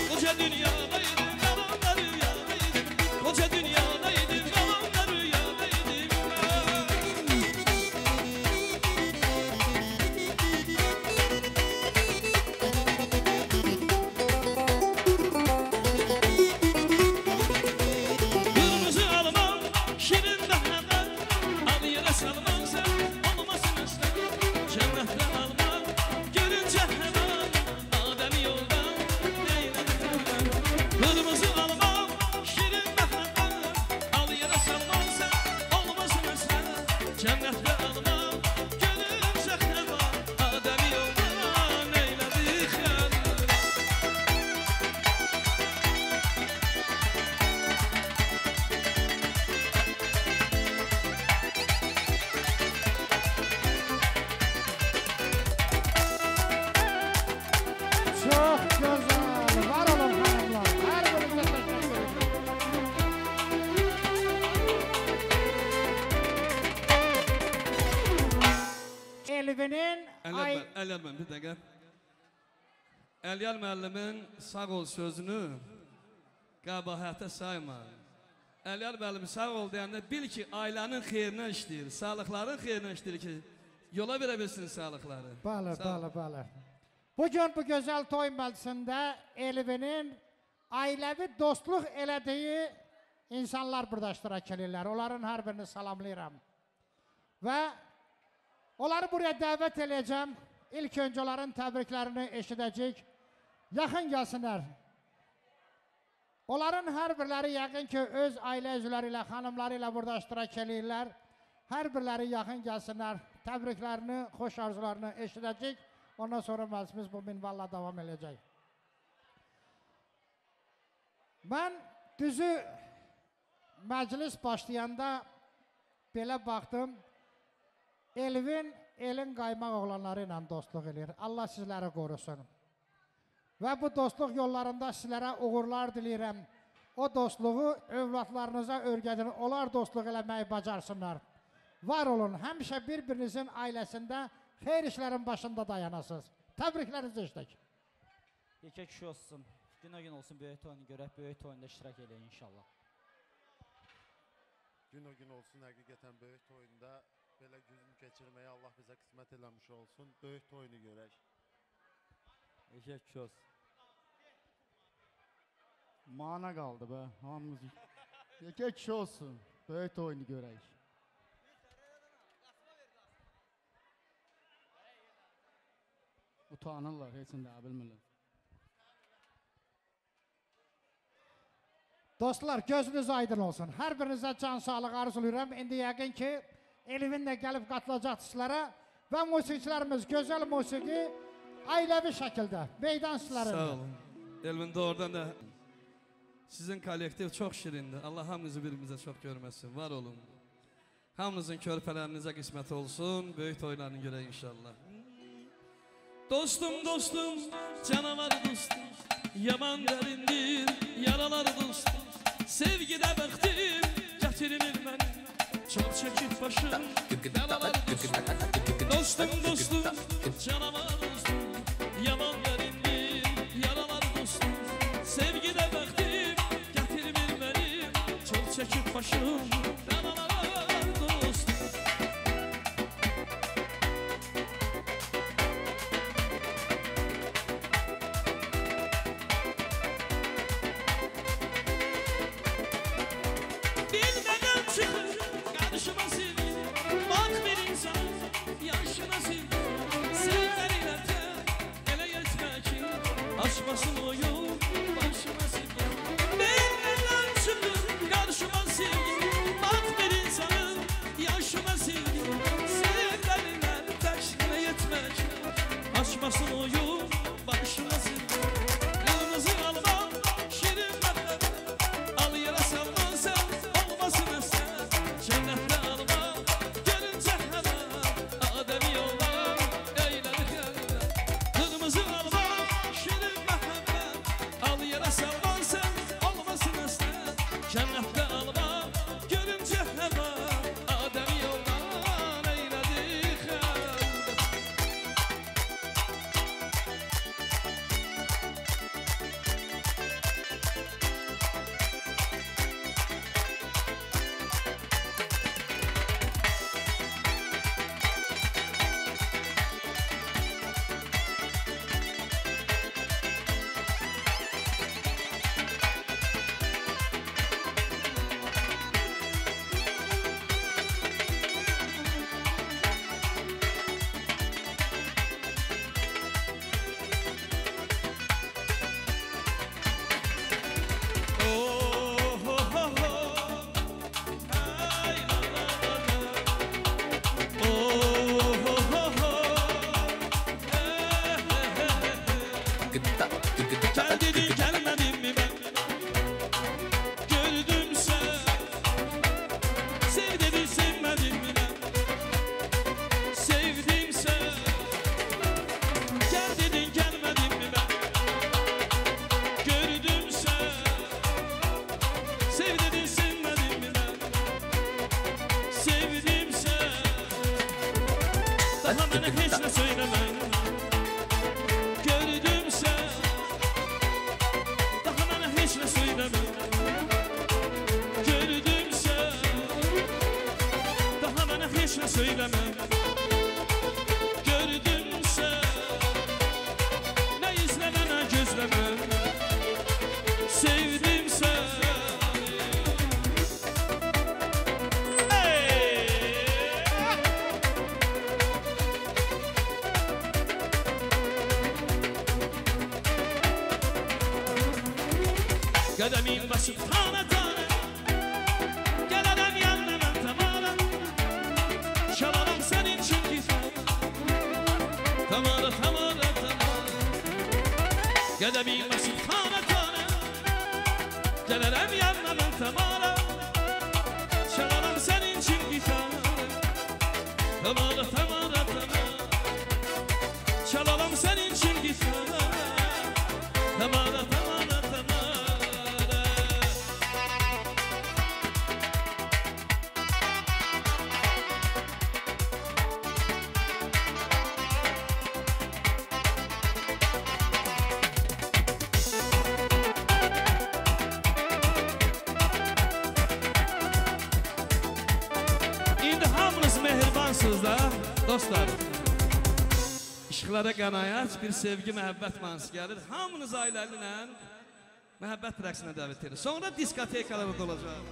Koca dünyadaydım, ben onları yadaydım. Koca dünyadaydım, ben onları yadaydım ben. Kırmızı alman, şirin mehmet, al yere salman sen, olmasın ıslah. Cennetten alman, görünce hemen Adem yoldan neyledim ben. Kırmızı alman, şirin mehmet, al yere salman sen, olmasın ıslah. Cennetten alman, görünce hemen Adem yoldan neyledik ben. Çok güzel. Var olun hanımlar. Her birinize teşekkür ederim. Elvinin ay... Əlyar bir dəqiqə. Əlyar müəllimin sağ ol sözünü qəbahətə sayma. Əlyar müəllim sağ ol deyəndə bil ki, ailənin xeyrinə işləyir, sağlıqların xeyrinə işləyir ki, yola verə bilsin sağlıqları. Bəli, Sağ ol. bəli, bəli. Bugün bu gözəl toy məclisində Elvinin ailəvi dostluq elədiyi insanlar burada iştirak edirlər. Onların hər birini salamlayıram. Və onları buraya dəvət edəcəm. İlk öncə onların təbriklərini eşidəcək. Yaxın gəlsinlər. Onların hər birləri yəqin ki, öz ailə üzvləri ilə, xanımları ilə burada iştirak edirlər. Hər birləri yaxın gəlsinlər. Təbriklərini, xoş arzularını eşidəcək. Ondan sonra məclisimiz bu minvalla davam edəcək. Mən düzü məclis başlayanda belə baxdım. Elvin, elin qaymaq oğlanları ilə dostluq edir. Allah sizləri qorusun. Və bu dostluq yollarında sizlərə uğurlar diləyirəm. O dostluğu övladlarınıza örgədin. Onlar dostluq eləməyi bacarsınlar. Var olun, həmişə bir-birinizin ailəsində xeyir işlərin başında dayanasınız. Təbriklərinizi işlək. Yekə kişi olsun. Gün olsun böyük toyunu görək, böyük toyunda iştirak eləyin inşallah. Gün o gün olsun, həqiqətən böyük toyunda belə gün keçirməyi Allah bizə qismət eləmiş olsun. Böyük toyunu görək. Yekə kişi olsun. Mana qaldı be, hamımız. Yekə kişi olsun, böyük toyunu görək. Utanırlar, heç nə bilmirlər. Dostlar, gözünüz aydın olsun. Hər birinizə can sağlıq arzulayıram. İndi yəqin ki, Elvin də gəlib qatılacaq sizlərə və musiqiçilərimiz gözəl musiqi ailəvi şəkildə meydan sizlərində. Sağ olun. Elvin doğrudan da Sizin kollektiv çok şirindir. Allah hamınızı birbirimize çok görmesin. Var olun. Hamınızın körpelerinize kısmet olsun. Böyük toylarını göre inşallah. Dostum dostum, canavar dostum, yaman derindir, yaralar dostum. Sevgide bıktım, getirir beni, çok çekip başım, yaralar dostum. Dostum dostum, canavar dostum, yaman derindir, yaralar dostum. Sevgide bıktım, getirir beni, çok çekip başım, yaralar dostum. Açmasın o yol başıma sevgi. Benimle çıkın karşıma sevgi. Bak bir insanın yaşıma sevgi. Sevdaliler teşkile yetmek. Açmasın o yol başıma sevgi. Kırmızı alma şirin bebe. Al yere salman sen olmasın esen. Cennette alma görünce hemen. Ademi yollar eyledik yerler. Kırmızı alma salman sen olmasın esen. Cennette alma görünce hemen. Adem yoldan eyledik Gel dedin gelmedin mi ben? Gördüm sen. Sev dedin sevmedin mi ben? Sevdim sen. Gel dedin gelmedin mi ben? Gördüm sen. Sev dedin sevmedin mi ben? Sevdim sen. Daha bana hiç ne söyleme. Gördüm sen. Daha bana hiç ne söyleme. Gördüm sen. Daha bana hiç ne söyleme. Gördüm sen. Ne izleme ne gözleme. Sevdim sen. Kademin basıp tane tane. Gelelim yanına ben tamara. Çalalım senin için gitar. Tamara tamara tamara. Kademin basıp tane tane. Gelelim yanına ben tamara. Çalalım senin için gitar. Tamara tamara tamara. Çalalım senin için gitar. Tamara tamara tamara. İndi hamınız mehribansınız da dostlar. İşıqlara qənaət, bir sevgi, məhəbbət manisi gəlir. Hamınız ailələrlə məhəbbət rəqsinə dəvət edir. Sonra diskotekalar da olacaq.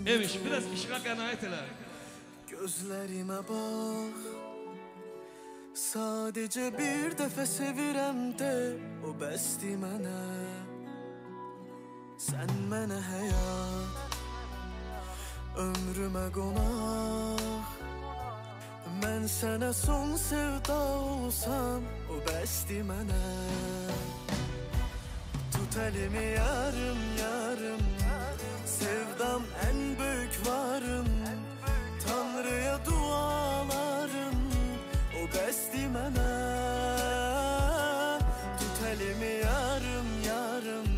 Emiş, biraz işığa qənaət elə. Gözlərimə bax. Sadəcə bir dəfə sevirəm də, o bəsdi mənə. Sən mənə həyat, ömrümə qonaq. Mən sənə son sevda olsam, o bəsdi mənə. Tut əlimi yarım, yarım, sevdam ən böyük varım. Tanrıya dualarım, o bəsdi mənə. Tut əlimi yarım, yarım,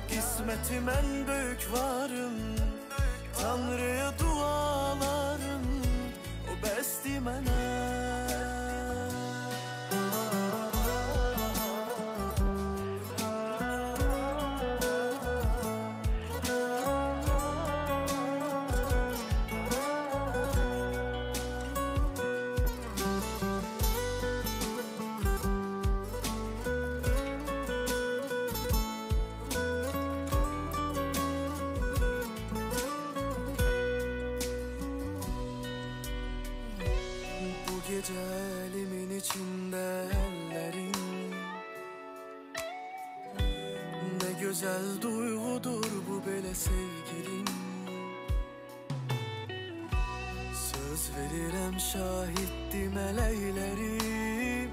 qismətim ən böyük varım. Tanrıya dualarım, o bəsdi mənə. Gece elimin içinde ellerin, ne güzel duygudur bu böyle sevgilim. Söz verirem şahitdi mələklərim,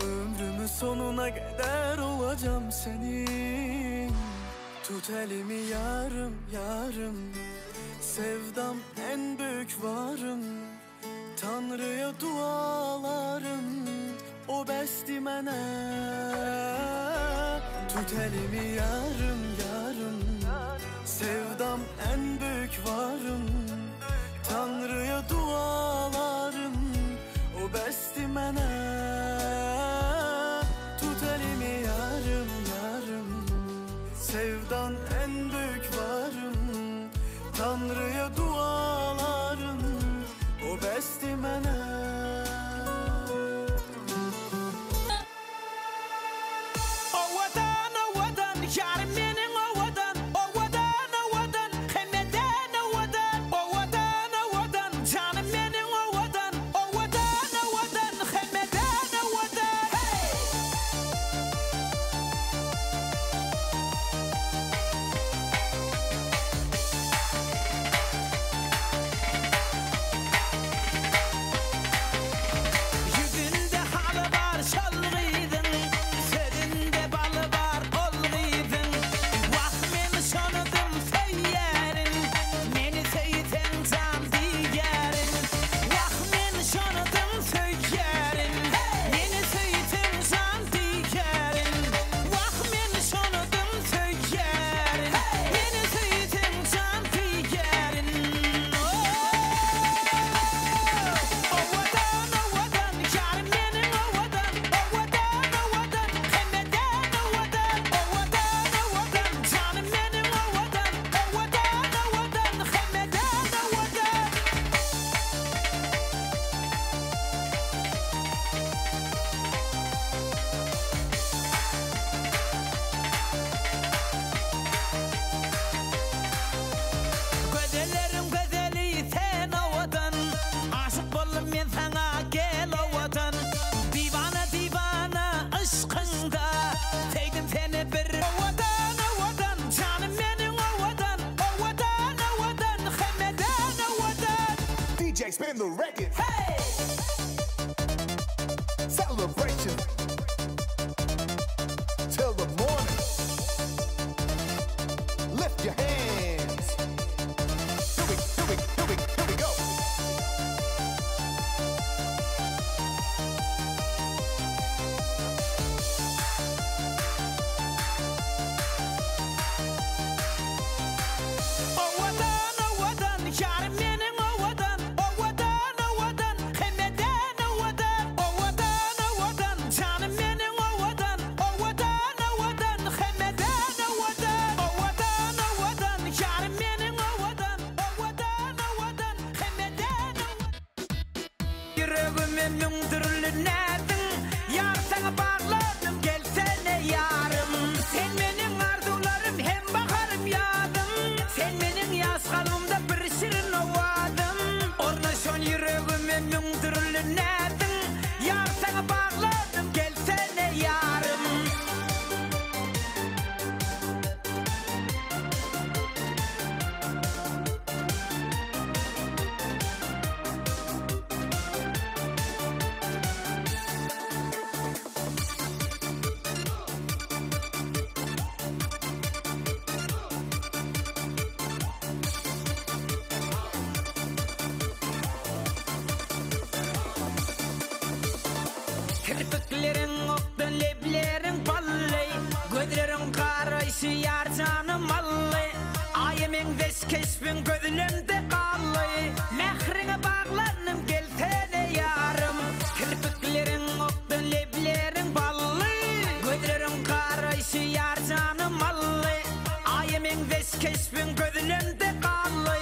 ömrümün sonuna kadar olacağım senin. Tut elimi yarım, yarım, sevdam en büyük varım. Tanrıya dualarım, o bəsdi mənə. Tut elimi yarım, yarım, sevdam en büyük varım. Tanrıya dualarım, o bəsdi mənə. Tut elimi yarım, yarım, sevdan en büyük varım. Tanrıya dualarım, o bəsdi mənə. O vatan, yarım mənim o vatan. O vatan, həmədən o vatan. O vatan, canım mənim o vatan. O vatan, həmədən o vatan. Hey! Spin the record. Hey! Celebration till the morning. Lift your hands. Here we go. O vatan, yarım mənim o vatan. O vatan, həmədən o vatan. O vatan, canım mənim o vatan. O vatan, həmədən o vatan. O vatan, yarım mənim o vatan. O vatan, həmədən o vatan. Yüreğimin mündürlü nədim, yar sana bağladım, gelsene yarım. Sen benim arzularım, hem bakarım yadım. Sen benim yaz kalbimde bir şirin ovadım. Ornaşon yüreğimin mündürlü nədim, yar sana bağladım, gelsene yarım. Kirpiklerin oktun leblerin ballı Gözlerin karayşı yar canım mallı Ayımın veş keşfin gözümde kallı Mehrine bağlanım gelsene yarım Kirpiklerin oktun leblerin ballı Gözlerin karayşı yar canım mallı Ayımın veş keşfin gözümde kallı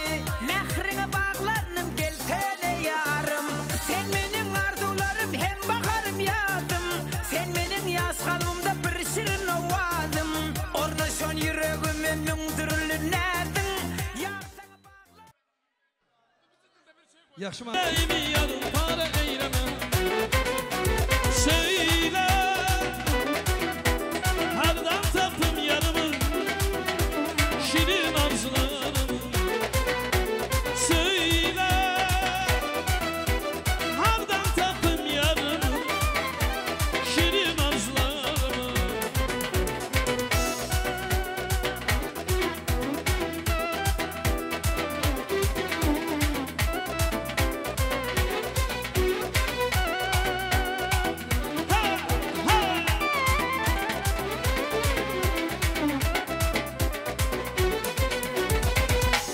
Mehrine bağlanım gelsene yarım Sen benim arzularım hem bakarım yadım Sen benim yaz kalbimde bir şirin ovadım Orna son yüreğime mündürlü nerdim Yaxşı mən Eymi yarım para eyləməm Söylə Hardan tapım yarımı Şirin arzularımı Söylə Hardan tapım yarımı Şirin arzularımı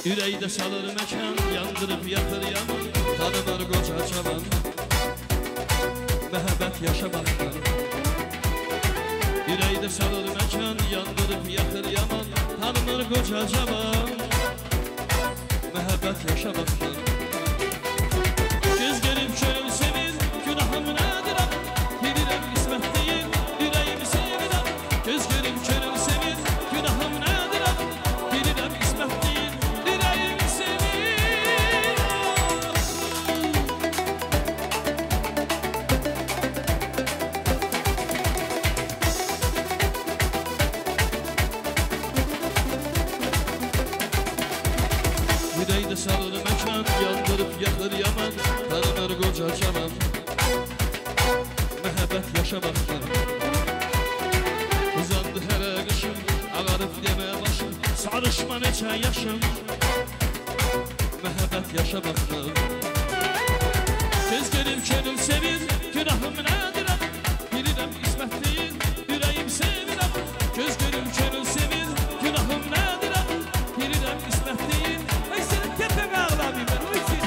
Yüreğde salır mekan, yandırıp yakır yaman Tanımır koca çaban Məhəbbət yaşamaktan Yüreğde salır mekan, yandırıp yakır yaman Tanımır koca çaban Məhəbbət yaşamaktan Göz görüp çölüm sevir, günahım nedir am Bilirəm qismət değil, yüreğimi sevirəm Göz görüp çölüm sevir, günahım nedir am Bilirəm qismət değil Yüreğde sarılı mekan, yandırıp yakır yaman Tanınır koca çaman Məhəbbət yaşamaktan Uzandı hələ qışım, ağarıp demeye başım Sarışma neçə yaşım Məhəbbət yaşamaktan Göz görüp könül sevir, günahım nədirəm Bilirəm qismət değil, yüreğim sevirəm Göz görüp könül sevir, günahım nədirəm Bilirəm qismət değil Ay senin tepeme ağlamayayım ben, o için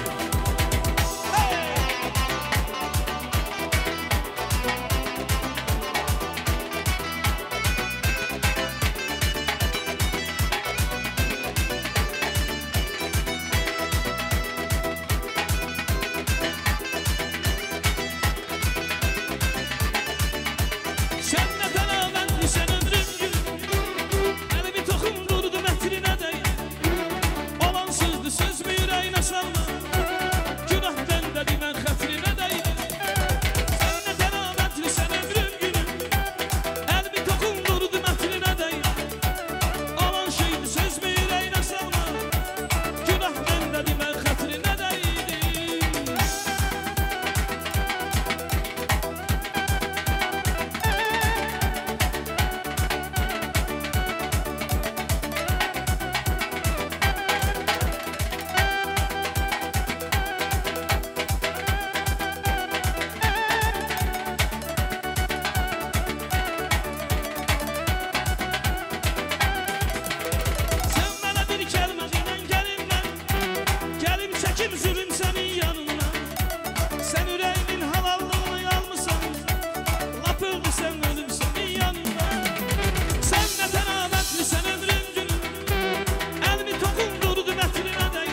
Sen ne telamentli sen ömrüm gül Elimi tokum durdu metrine dey Olan sözdü söz mü yüreğine salma Günah bende dimen xətrine dey Sen ne telamentli sen ömrüm gülüm Elimi tokum durdu metrine dey Olan şeydi söz mü yüreğine salma Günah bende dimen xətrine deydi Sen bana bir kelime dilen gelinmem Gelim çekim zülüm senin yanından Sen yüreğimin halallığını almışsan Lap öldü sen ölüm senin yanından Sen ne tenametli sen ömrüm gülüm Elimi tokum durdu metrine dey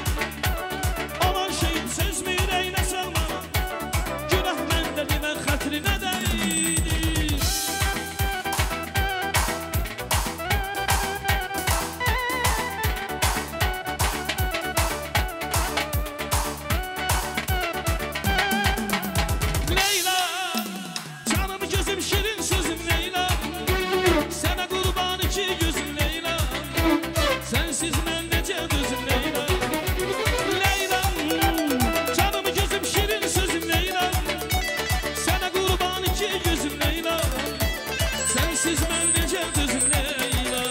Olan şeyin söz mü yüreğine salma Günah mende dimen xətrine deydi Leyla, canım gözüm şirin sözüm Leyla Sana kurban iki gözüm Leyla Sensiz ben nece gözüm Leyla Leyla, canım gözüm şirin sözüm Leyla Sana kurban iki gözüm Leyla Sensiz ben nece gözüm Leyla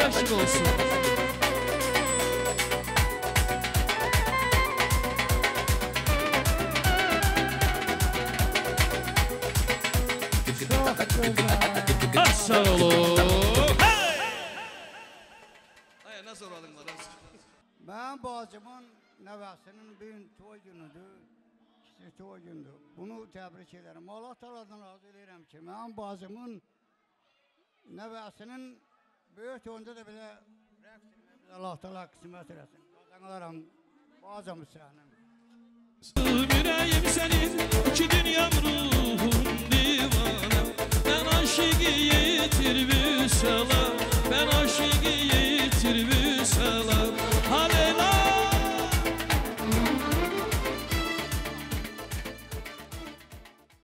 aşk olsun. Sağ olun. Ay nasıl oradın bana? Ben bacımın nevəsinin bugün toy günüdür. İşte toy gündür. Bunu tebrik ederim. Allah Teala'dan razı ederim ki ben bacımın nevəsinin böyük toyunda da bile Allah Teala kısmet etsin. Kazanlarım bacım senin. Yüreğim senin, iki dünyam ruhum.